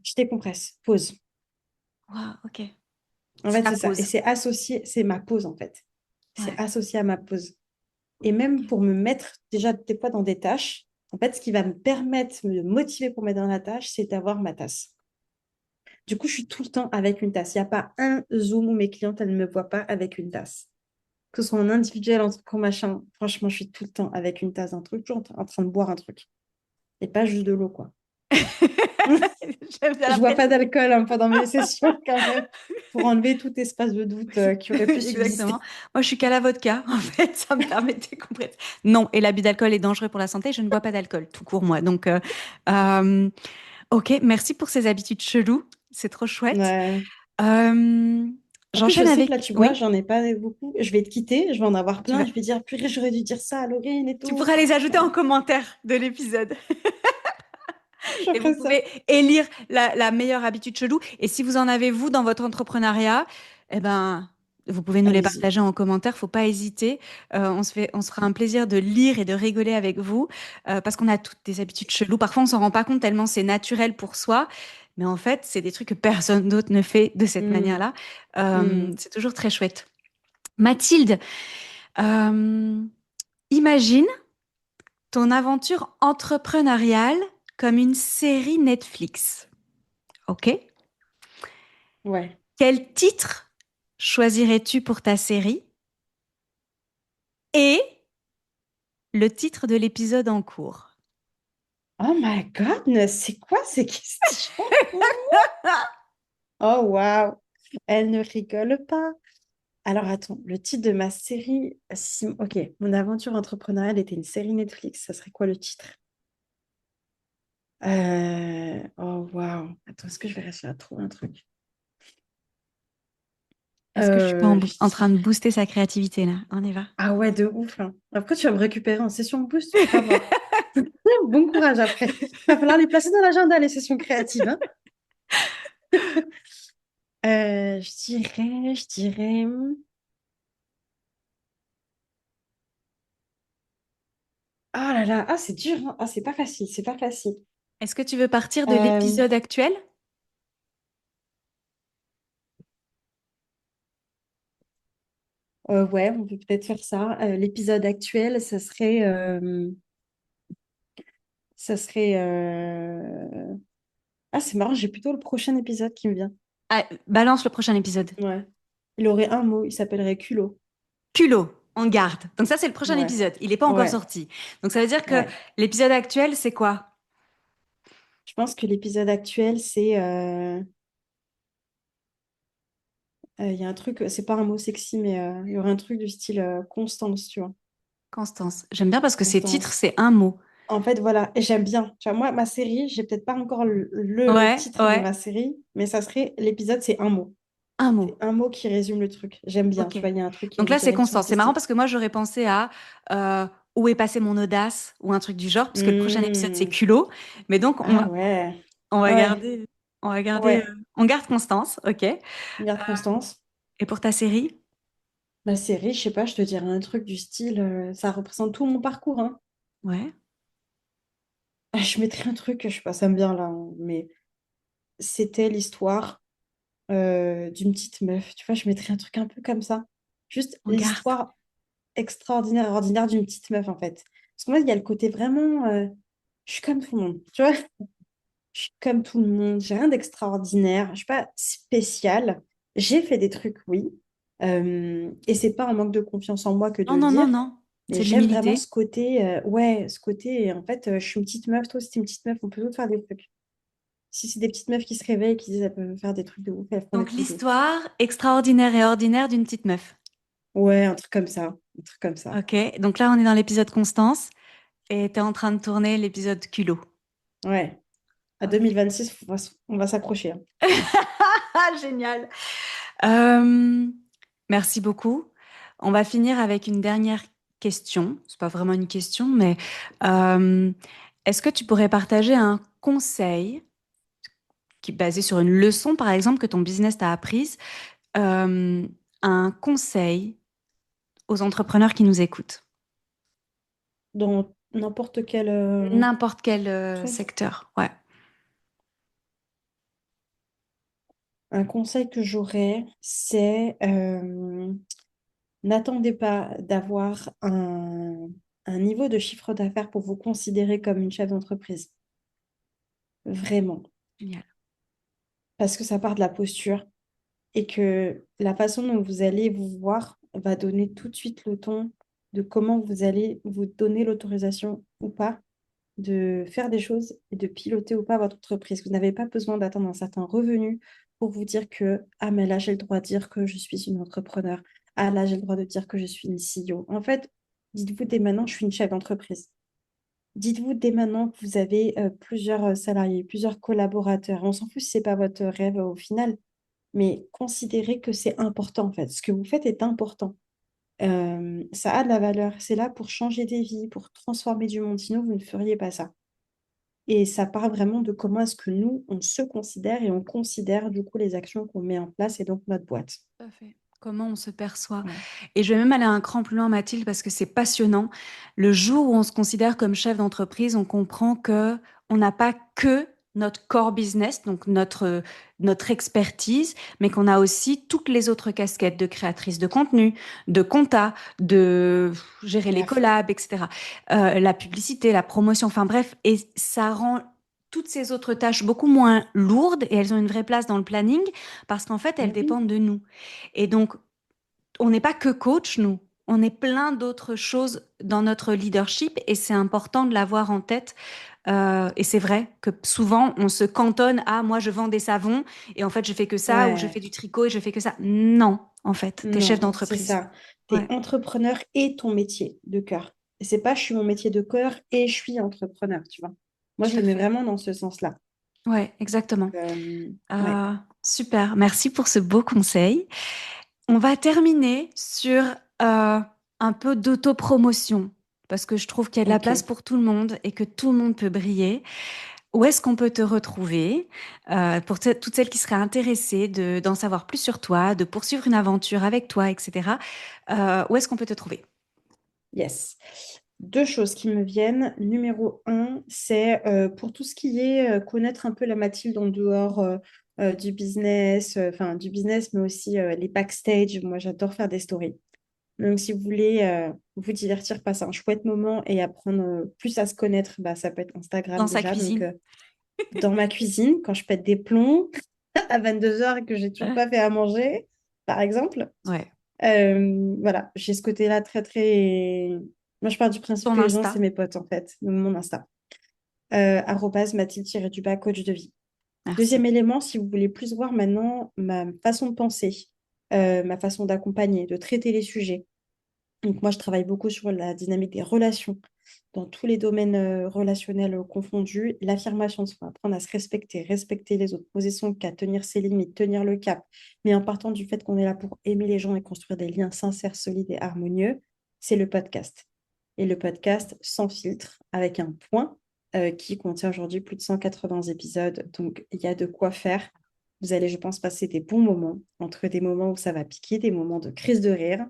Je décompresse. Pause. Waouh, ok. En C'est fait, ta c'est ça. Et pause. c'est associé, c'est ma pause, en fait. C'est Ouais. associé à ma pause. Et même pour me mettre déjà des fois dans des tâches, en fait, ce qui va me permettre, me motiver pour mettre dans la tâche, c'est d'avoir ma tasse. Du coup, je suis tout le temps avec une tasse. Il n'y a pas un Zoom où mes clientes, elles ne me voient pas avec une tasse. Que ce soit en individuel, en truc, en machin. Franchement, je suis tout le temps avec une tasse d'un truc, toujours en train de boire un truc. Et pas juste de l'eau, quoi. J'aime bien Je la bois pas précision. d'alcool hein, pendant mes sessions, quand même, pour enlever tout espace de doute qui aurait pu Exactement. subsister. Moi, je suis qu'à la vodka. En fait, ça me permet de décompresser. Non, et l'abus d'alcool est dangereux pour la santé. Je ne bois pas d'alcool, tout court, moi. Donc, euh, ok, merci pour ces habitudes cheloues. C'est trop chouette. Ouais. Euh, En plus, je j'enchaîne sais que là, avec... tu vois, Oui, j'en ai pas beaucoup. Je vais te quitter, je vais en avoir tu plein. vas... Et je vais dire, purée, j'aurais dû dire ça à Laurine et Tu tout. pourras les ajouter Voilà, en commentaire de l'épisode. je Et vous ferai ça. pouvez élire la meilleure habitude chelou. Et si vous en avez, vous, dans votre entrepreneuriat, eh ben, vous pouvez nous les Allez-y. partager en commentaire. Faut pas hésiter. On se fera un plaisir de lire et de rigoler avec vous parce qu'on a toutes des habitudes cheloues. Parfois, on s'en rend pas compte tellement c'est naturel pour soi. Mais en fait, c'est des trucs que personne d'autre ne fait de cette Hmm, manière-là. hmm. C'est toujours très chouette. Mathilde, euh, imagine ton aventure entrepreneuriale comme une série Netflix. OK? Ouais. Quel titre choisirais-tu pour ta série et le titre de l'épisode en cours? Oh my God, c'est quoi ces questions? Oh wow, elle ne rigole pas. Alors attends, le titre de ma série, si... ok, mon aventure entrepreneuriale était une série Netflix, ça serait quoi le titre? Oh wow, attends, est-ce que je vais réussir à trouver un truc? Est-ce que je suis pas Je en train de dirais... booster sa créativité là? On y va. Ah ouais, de ouf, hein. Après, tu vas me récupérer en session boost, tu vas voir. Bon courage après. Il va falloir les placer dans l'agenda, les sessions créatives, hein. Je dirais... Ah là là, ah c'est dur, hein. Ah c'est pas facile, c'est pas facile. Est-ce que tu veux partir de Euh, l'épisode actuel? ouais, on peut peut-être faire ça. L'épisode actuel, ça serait. Ah c'est marrant, j'ai plutôt le prochain épisode qui me vient. Ah, balance le prochain épisode. Ouais. Il aurait un mot, il s'appellerait culot. Culot, on garde. Donc ça, c'est le prochain Ouais, épisode. Il n'est pas encore ouais, sorti. Donc ça veut dire que ouais. l'épisode actuel, c'est quoi? Je pense que l'épisode actuel, c'est il y a un truc, c'est pas un mot sexy, mais il y aurait un truc du style Constance, tu vois. Constance. J'aime bien parce que ces titres, Constance. c'est un mot. En fait, voilà, et j'aime bien. Tu vois, moi, ma série, j'ai peut-être pas encore le Ouais, titre de ouais, ma série, mais ça serait l'épisode, c'est un mot. un C'est mot. un mot qui résume le truc. J'aime bien, Ok. tu vois, il y a un truc qui est Donc là, c'est direct sur Constance. C'est marrant parce artistique. que moi, j'aurais pensé à euh, où est passée mon audace ou un truc du genre, puisque le prochain épisode, c'est Hmm. culot. Mais donc, Ah ouais. on va Ouais, garder, on va garder, ouais. on garde Constance, ok. Garde Constance. Et pour ta série? Ma série, je sais pas, je te dirais un truc du style, ça représente tout mon parcours, hein. Ouais. Ah, je mettrais un truc, je sais pas, ça me vient là, hein, mais c'était l'histoire d'une petite meuf. Tu vois, je mettrais un truc un peu comme ça. Juste On garde. l'histoire extraordinaire, ordinaire d'une petite meuf, en fait. Parce que moi, il y a le côté vraiment, je suis comme tout le monde, tu vois, je suis comme tout le monde, j'ai rien d'extraordinaire, je suis pas spéciale. J'ai fait des trucs, oui. Et c'est pas un manque de confiance en moi que de Non, le non, non, dire, non. mais C'est de j'aime vraiment l'humilité. ce côté, ouais, ce côté, en fait, je suis une petite meuf, toi aussi t'es une petite meuf, on peut toutes faire des trucs. Si c'est des petites meufs qui se réveillent et qui disent elles peuvent faire des trucs de ouf, elles font des Donc trucs de ouf. l'histoire extraordinaire et ordinaire d'une petite meuf. Ouais, un truc comme ça, un truc comme ça. Ok, donc là on est dans l'épisode Constance et t'es en train de tourner l'épisode culot. Ouais. À Ok. 2026, on va s'accrocher, hein. Ah, génial. Euh, merci beaucoup. On va finir avec une dernière question. C'est pas vraiment une question, mais euh, est-ce que tu pourrais partager un conseil qui est basé sur une leçon, par exemple, que ton business t'a apprise, euh, un conseil aux entrepreneurs qui nous écoutent, Dans n'importe quel n'importe quel truc. secteur. Ouais. Un conseil que j'aurais, c'est n'attendez pas d'avoir un niveau de chiffre d'affaires pour vous considérer comme une chef d'entreprise. Vraiment. Génial. Parce que ça part de la posture et que la façon dont vous allez vous voir va donner tout de suite le ton de comment vous allez vous donner l'autorisation ou pas de faire des choses et de piloter ou pas votre entreprise. Vous n'avez pas besoin d'attendre un certain revenu pour vous dire que, ah, mais là, j'ai le droit de dire que je suis une entrepreneur. Ah, là, j'ai le droit de dire que je suis une CEO. En fait, dites-vous dès maintenant, je suis une chef d'entreprise. Dites-vous dès maintenant que vous avez plusieurs salariés, plusieurs collaborateurs. On s'en fout si ce n'est pas votre rêve au final, mais considérez que c'est important, en fait. Ce que vous faites est important. Ça a de la valeur. C'est là pour changer des vies, pour transformer du monde. Sinon, vous ne feriez pas ça. Et ça part vraiment de comment est-ce que nous, on se considère et on considère du coup les actions qu'on met en place et donc notre boîte. Tout à fait. Comment on se perçoit. Ouais. Et je vais même aller un cran plus loin, Mathilde, parce que c'est passionnant. Le jour où on se considère comme chef d'entreprise, on comprend que on n'a pas que notre core business, donc notre expertise, mais qu'on a aussi toutes les autres casquettes de créatrice de contenu, de compta, de gérer les À fond. collabs, etc. La publicité, la promotion, enfin bref, et ça rend toutes ces autres tâches beaucoup moins lourdes et elles ont une vraie place dans le planning parce qu'en fait, elles Mais oui, dépendent de nous. Et donc, on n'est pas que coach, nous. On est plein d'autres choses dans notre leadership et c'est important de l'avoir en tête. Et c'est vrai que souvent, on se cantonne à moi, je vends des savons et en fait, je fais que ça ou je fais ouais. du tricot et je fais que ça. Non, en fait, t'es chef Non, c'est d'entreprise. ça. Tu es Ouais, entrepreneur et ton métier de cœur. Et c'est pas je suis mon métier de cœur et je suis entrepreneur, tu vois. Moi, je tout le à mets fait. vraiment dans ce sens-là. Ouais, exactement. Ouais, Super. Merci pour ce beau conseil. On va terminer sur un peu d'autopromotion parce que je trouve qu'il y a de la place ok. pour tout le monde et que tout le monde peut briller. Où est-ce qu'on peut te retrouver pour toutes celles qui seraient intéressées d'en savoir plus sur toi, de poursuivre une aventure avec toi, etc. Où est-ce qu'on peut te trouver? Yes. Deux choses qui me viennent. Numéro un, c'est pour tout ce qui est connaître un peu la Mathilde en dehors du business, enfin du business, mais aussi les backstage. Moi, j'adore faire des stories. Donc, si vous voulez vous divertir, passer un chouette moment et apprendre plus à se connaître, bah, ça peut être Dans Instagram sa déjà. Donc, cuisine. dans ma cuisine, quand je pète des plombs à 22 heures et que j'ai toujours pas fait à manger, par exemple. Ouais. Voilà, j'ai ce côté-là très, très... Moi, je pars du principe Ton que les gens, Insta. c'est mes potes, en fait. Donc, mon Insta. Mathilde-du-bas, coach de vie. Merci. Deuxième élément, si vous voulez plus voir maintenant ma façon de penser, ma façon d'accompagner, de traiter les sujets. Donc, moi, je travaille beaucoup sur la dynamique des relations, dans tous les domaines relationnels confondus. L'affirmation de soi, apprendre à se respecter, respecter les autres, poser son cas, tenir ses limites, tenir le cap. Mais en partant du fait qu'on est là pour aimer les gens et construire des liens sincères, solides et harmonieux, c'est le podcast. Et le podcast sans filtre, avec un point qui contient aujourd'hui plus de 180 épisodes. Donc, il y a de quoi faire. Vous allez, je pense, passer des bons moments, entre des moments où ça va piquer, des moments de crise de rire.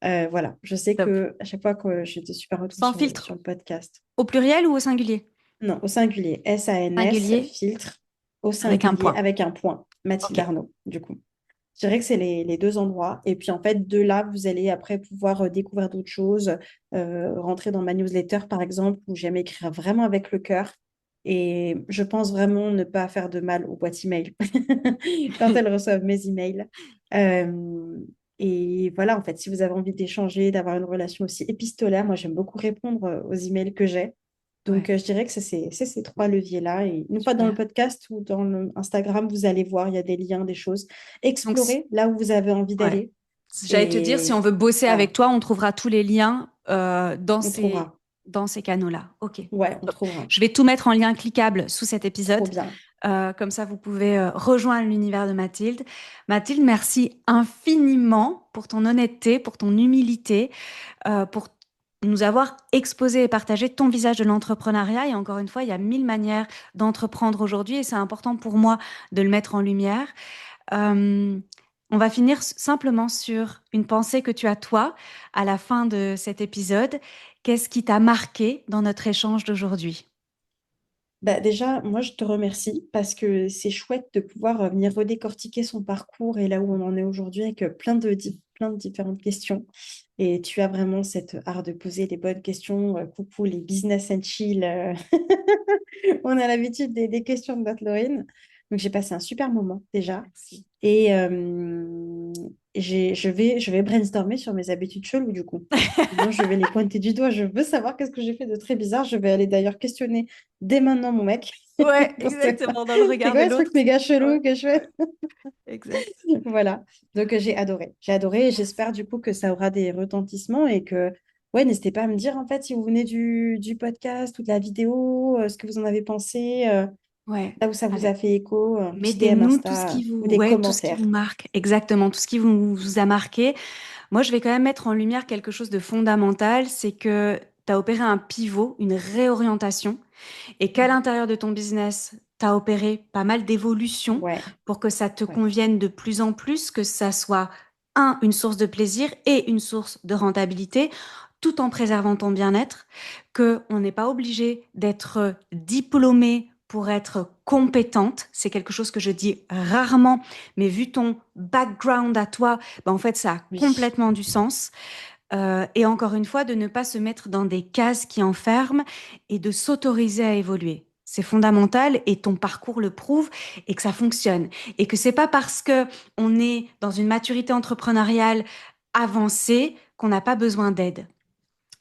Voilà, je sais Top. que à chaque fois que j'ai des super retours Sans sur filtre. le podcast, Au pluriel ou au singulier? non, au singulier, S-A-N-S, Singulier filtre, au avec un singulier, point. avec un point, Mathilde Ok. Arnaud, du coup. Je dirais que c'est les deux endroits. Et puis, en fait, de là, vous allez après pouvoir découvrir d'autres choses, rentrer dans ma newsletter, par exemple, où j'aime écrire vraiment avec le cœur. Et je pense vraiment ne pas faire de mal aux boîtes email quand elles reçoivent mes emails. Euh, et voilà, en fait, si vous avez envie d'échanger, d'avoir une relation aussi épistolaire, moi, j'aime beaucoup répondre aux emails que j'ai. Donc, Ouais, je dirais que c'est ces trois leviers-là. Et une fois dans le super. podcast ou dans le Instagram, vous allez voir, il y a des liens, des choses. Donc, Explorez là où vous avez envie ouais. d'aller. J'allais te dire, si on Et veut bosser avec voilà, toi, on trouvera tous les liens on trouvera. dans ces canaux-là. Ok. Ouais, on Top. trouvera. Je vais tout mettre en lien cliquable sous cet épisode. Trop bien. Comme ça, vous pouvez rejoindre l'univers de Mathilde. Mathilde, merci infiniment pour ton honnêteté, pour ton humilité, pour nous avoir exposé et partagé ton visage de l'entrepreneuriat. Et encore une fois, il y a mille manières d'entreprendre aujourd'hui et c'est important pour moi de le mettre en lumière. Euh, on va finir simplement sur une pensée que tu as, toi, à la fin de cet épisode. Qu'est-ce qui t'a marqué dans notre échange d'aujourd'hui? Bah, déjà, moi, je te remercie parce que c'est chouette de pouvoir venir redécortiquer son parcours et là où on en est aujourd'hui avec plein de différentes questions. Et tu as vraiment cet art de poser les bonnes questions. Coucou les business and chill. On a l'habitude des questions de notre Laurine. Donc, j'ai passé un super moment déjà. Merci. Et je vais brainstormer sur mes habitudes cheloues du coup. Moi, je vais les pointer du doigt. Je veux savoir qu'est-ce que j'ai fait de très bizarre. Je vais aller d'ailleurs questionner dès maintenant mon mec Ouais, pour savoir exactement, dans le c'est regard de quoi ce truc l'autre. méga Ouais, chelou que je fais. exact. Voilà. Donc, j'ai adoré. J'ai adoré et j'espère du coup que ça aura des retentissements et que, ouais, n'hésitez pas à me dire en fait si vous venez du podcast ou de la vidéo, ce que vous en avez pensé, Ouais, là où ça vous a avec fait écho, petit DM mettez-nous Insta ou des tout ce qui vous commentaires. marque, exactement, tout ce qui vous a marqué. Moi, je vais quand même mettre en lumière quelque chose de fondamental, c'est que tu as opéré un pivot, une réorientation, et qu'à Mhm. l'intérieur de ton business, tu as opéré pas mal d'évolutions Ouais, pour que ça te ouais. convienne de plus en plus, que ça soit, une source de plaisir et une source de rentabilité, tout en préservant ton bien-être, que on n'est pas obligé d'être diplômé pour être compétente. C'est quelque chose que je dis rarement, mais vu ton background à toi, ben en fait, ça a Oui. complètement du sens. Et encore une fois, de ne pas se mettre dans des cases qui enferment et de s'autoriser à évoluer. C'est fondamental et ton parcours le prouve et que ça fonctionne. Et que c'est pas parce que on est dans une maturité entrepreneuriale avancée qu'on n'a pas besoin d'aide.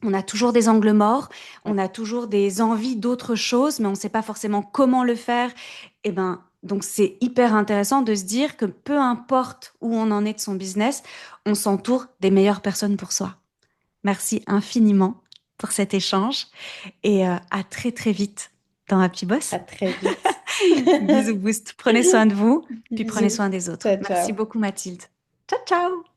On a toujours des angles morts, Ouais. on a toujours des envies d'autres choses, mais on ne sait pas forcément comment le faire. Et ben, donc c'est hyper intéressant de se dire que peu importe où on en est de son business, on s'entoure des meilleures personnes pour soi. Merci infiniment pour cet échange et à très très vite dans Happy Boss. À très vite. Bisous boost. Prenez soin de vous, puis prenez Bisous. soin des autres. Ciao, Merci ciao. beaucoup Mathilde. Ciao ciao.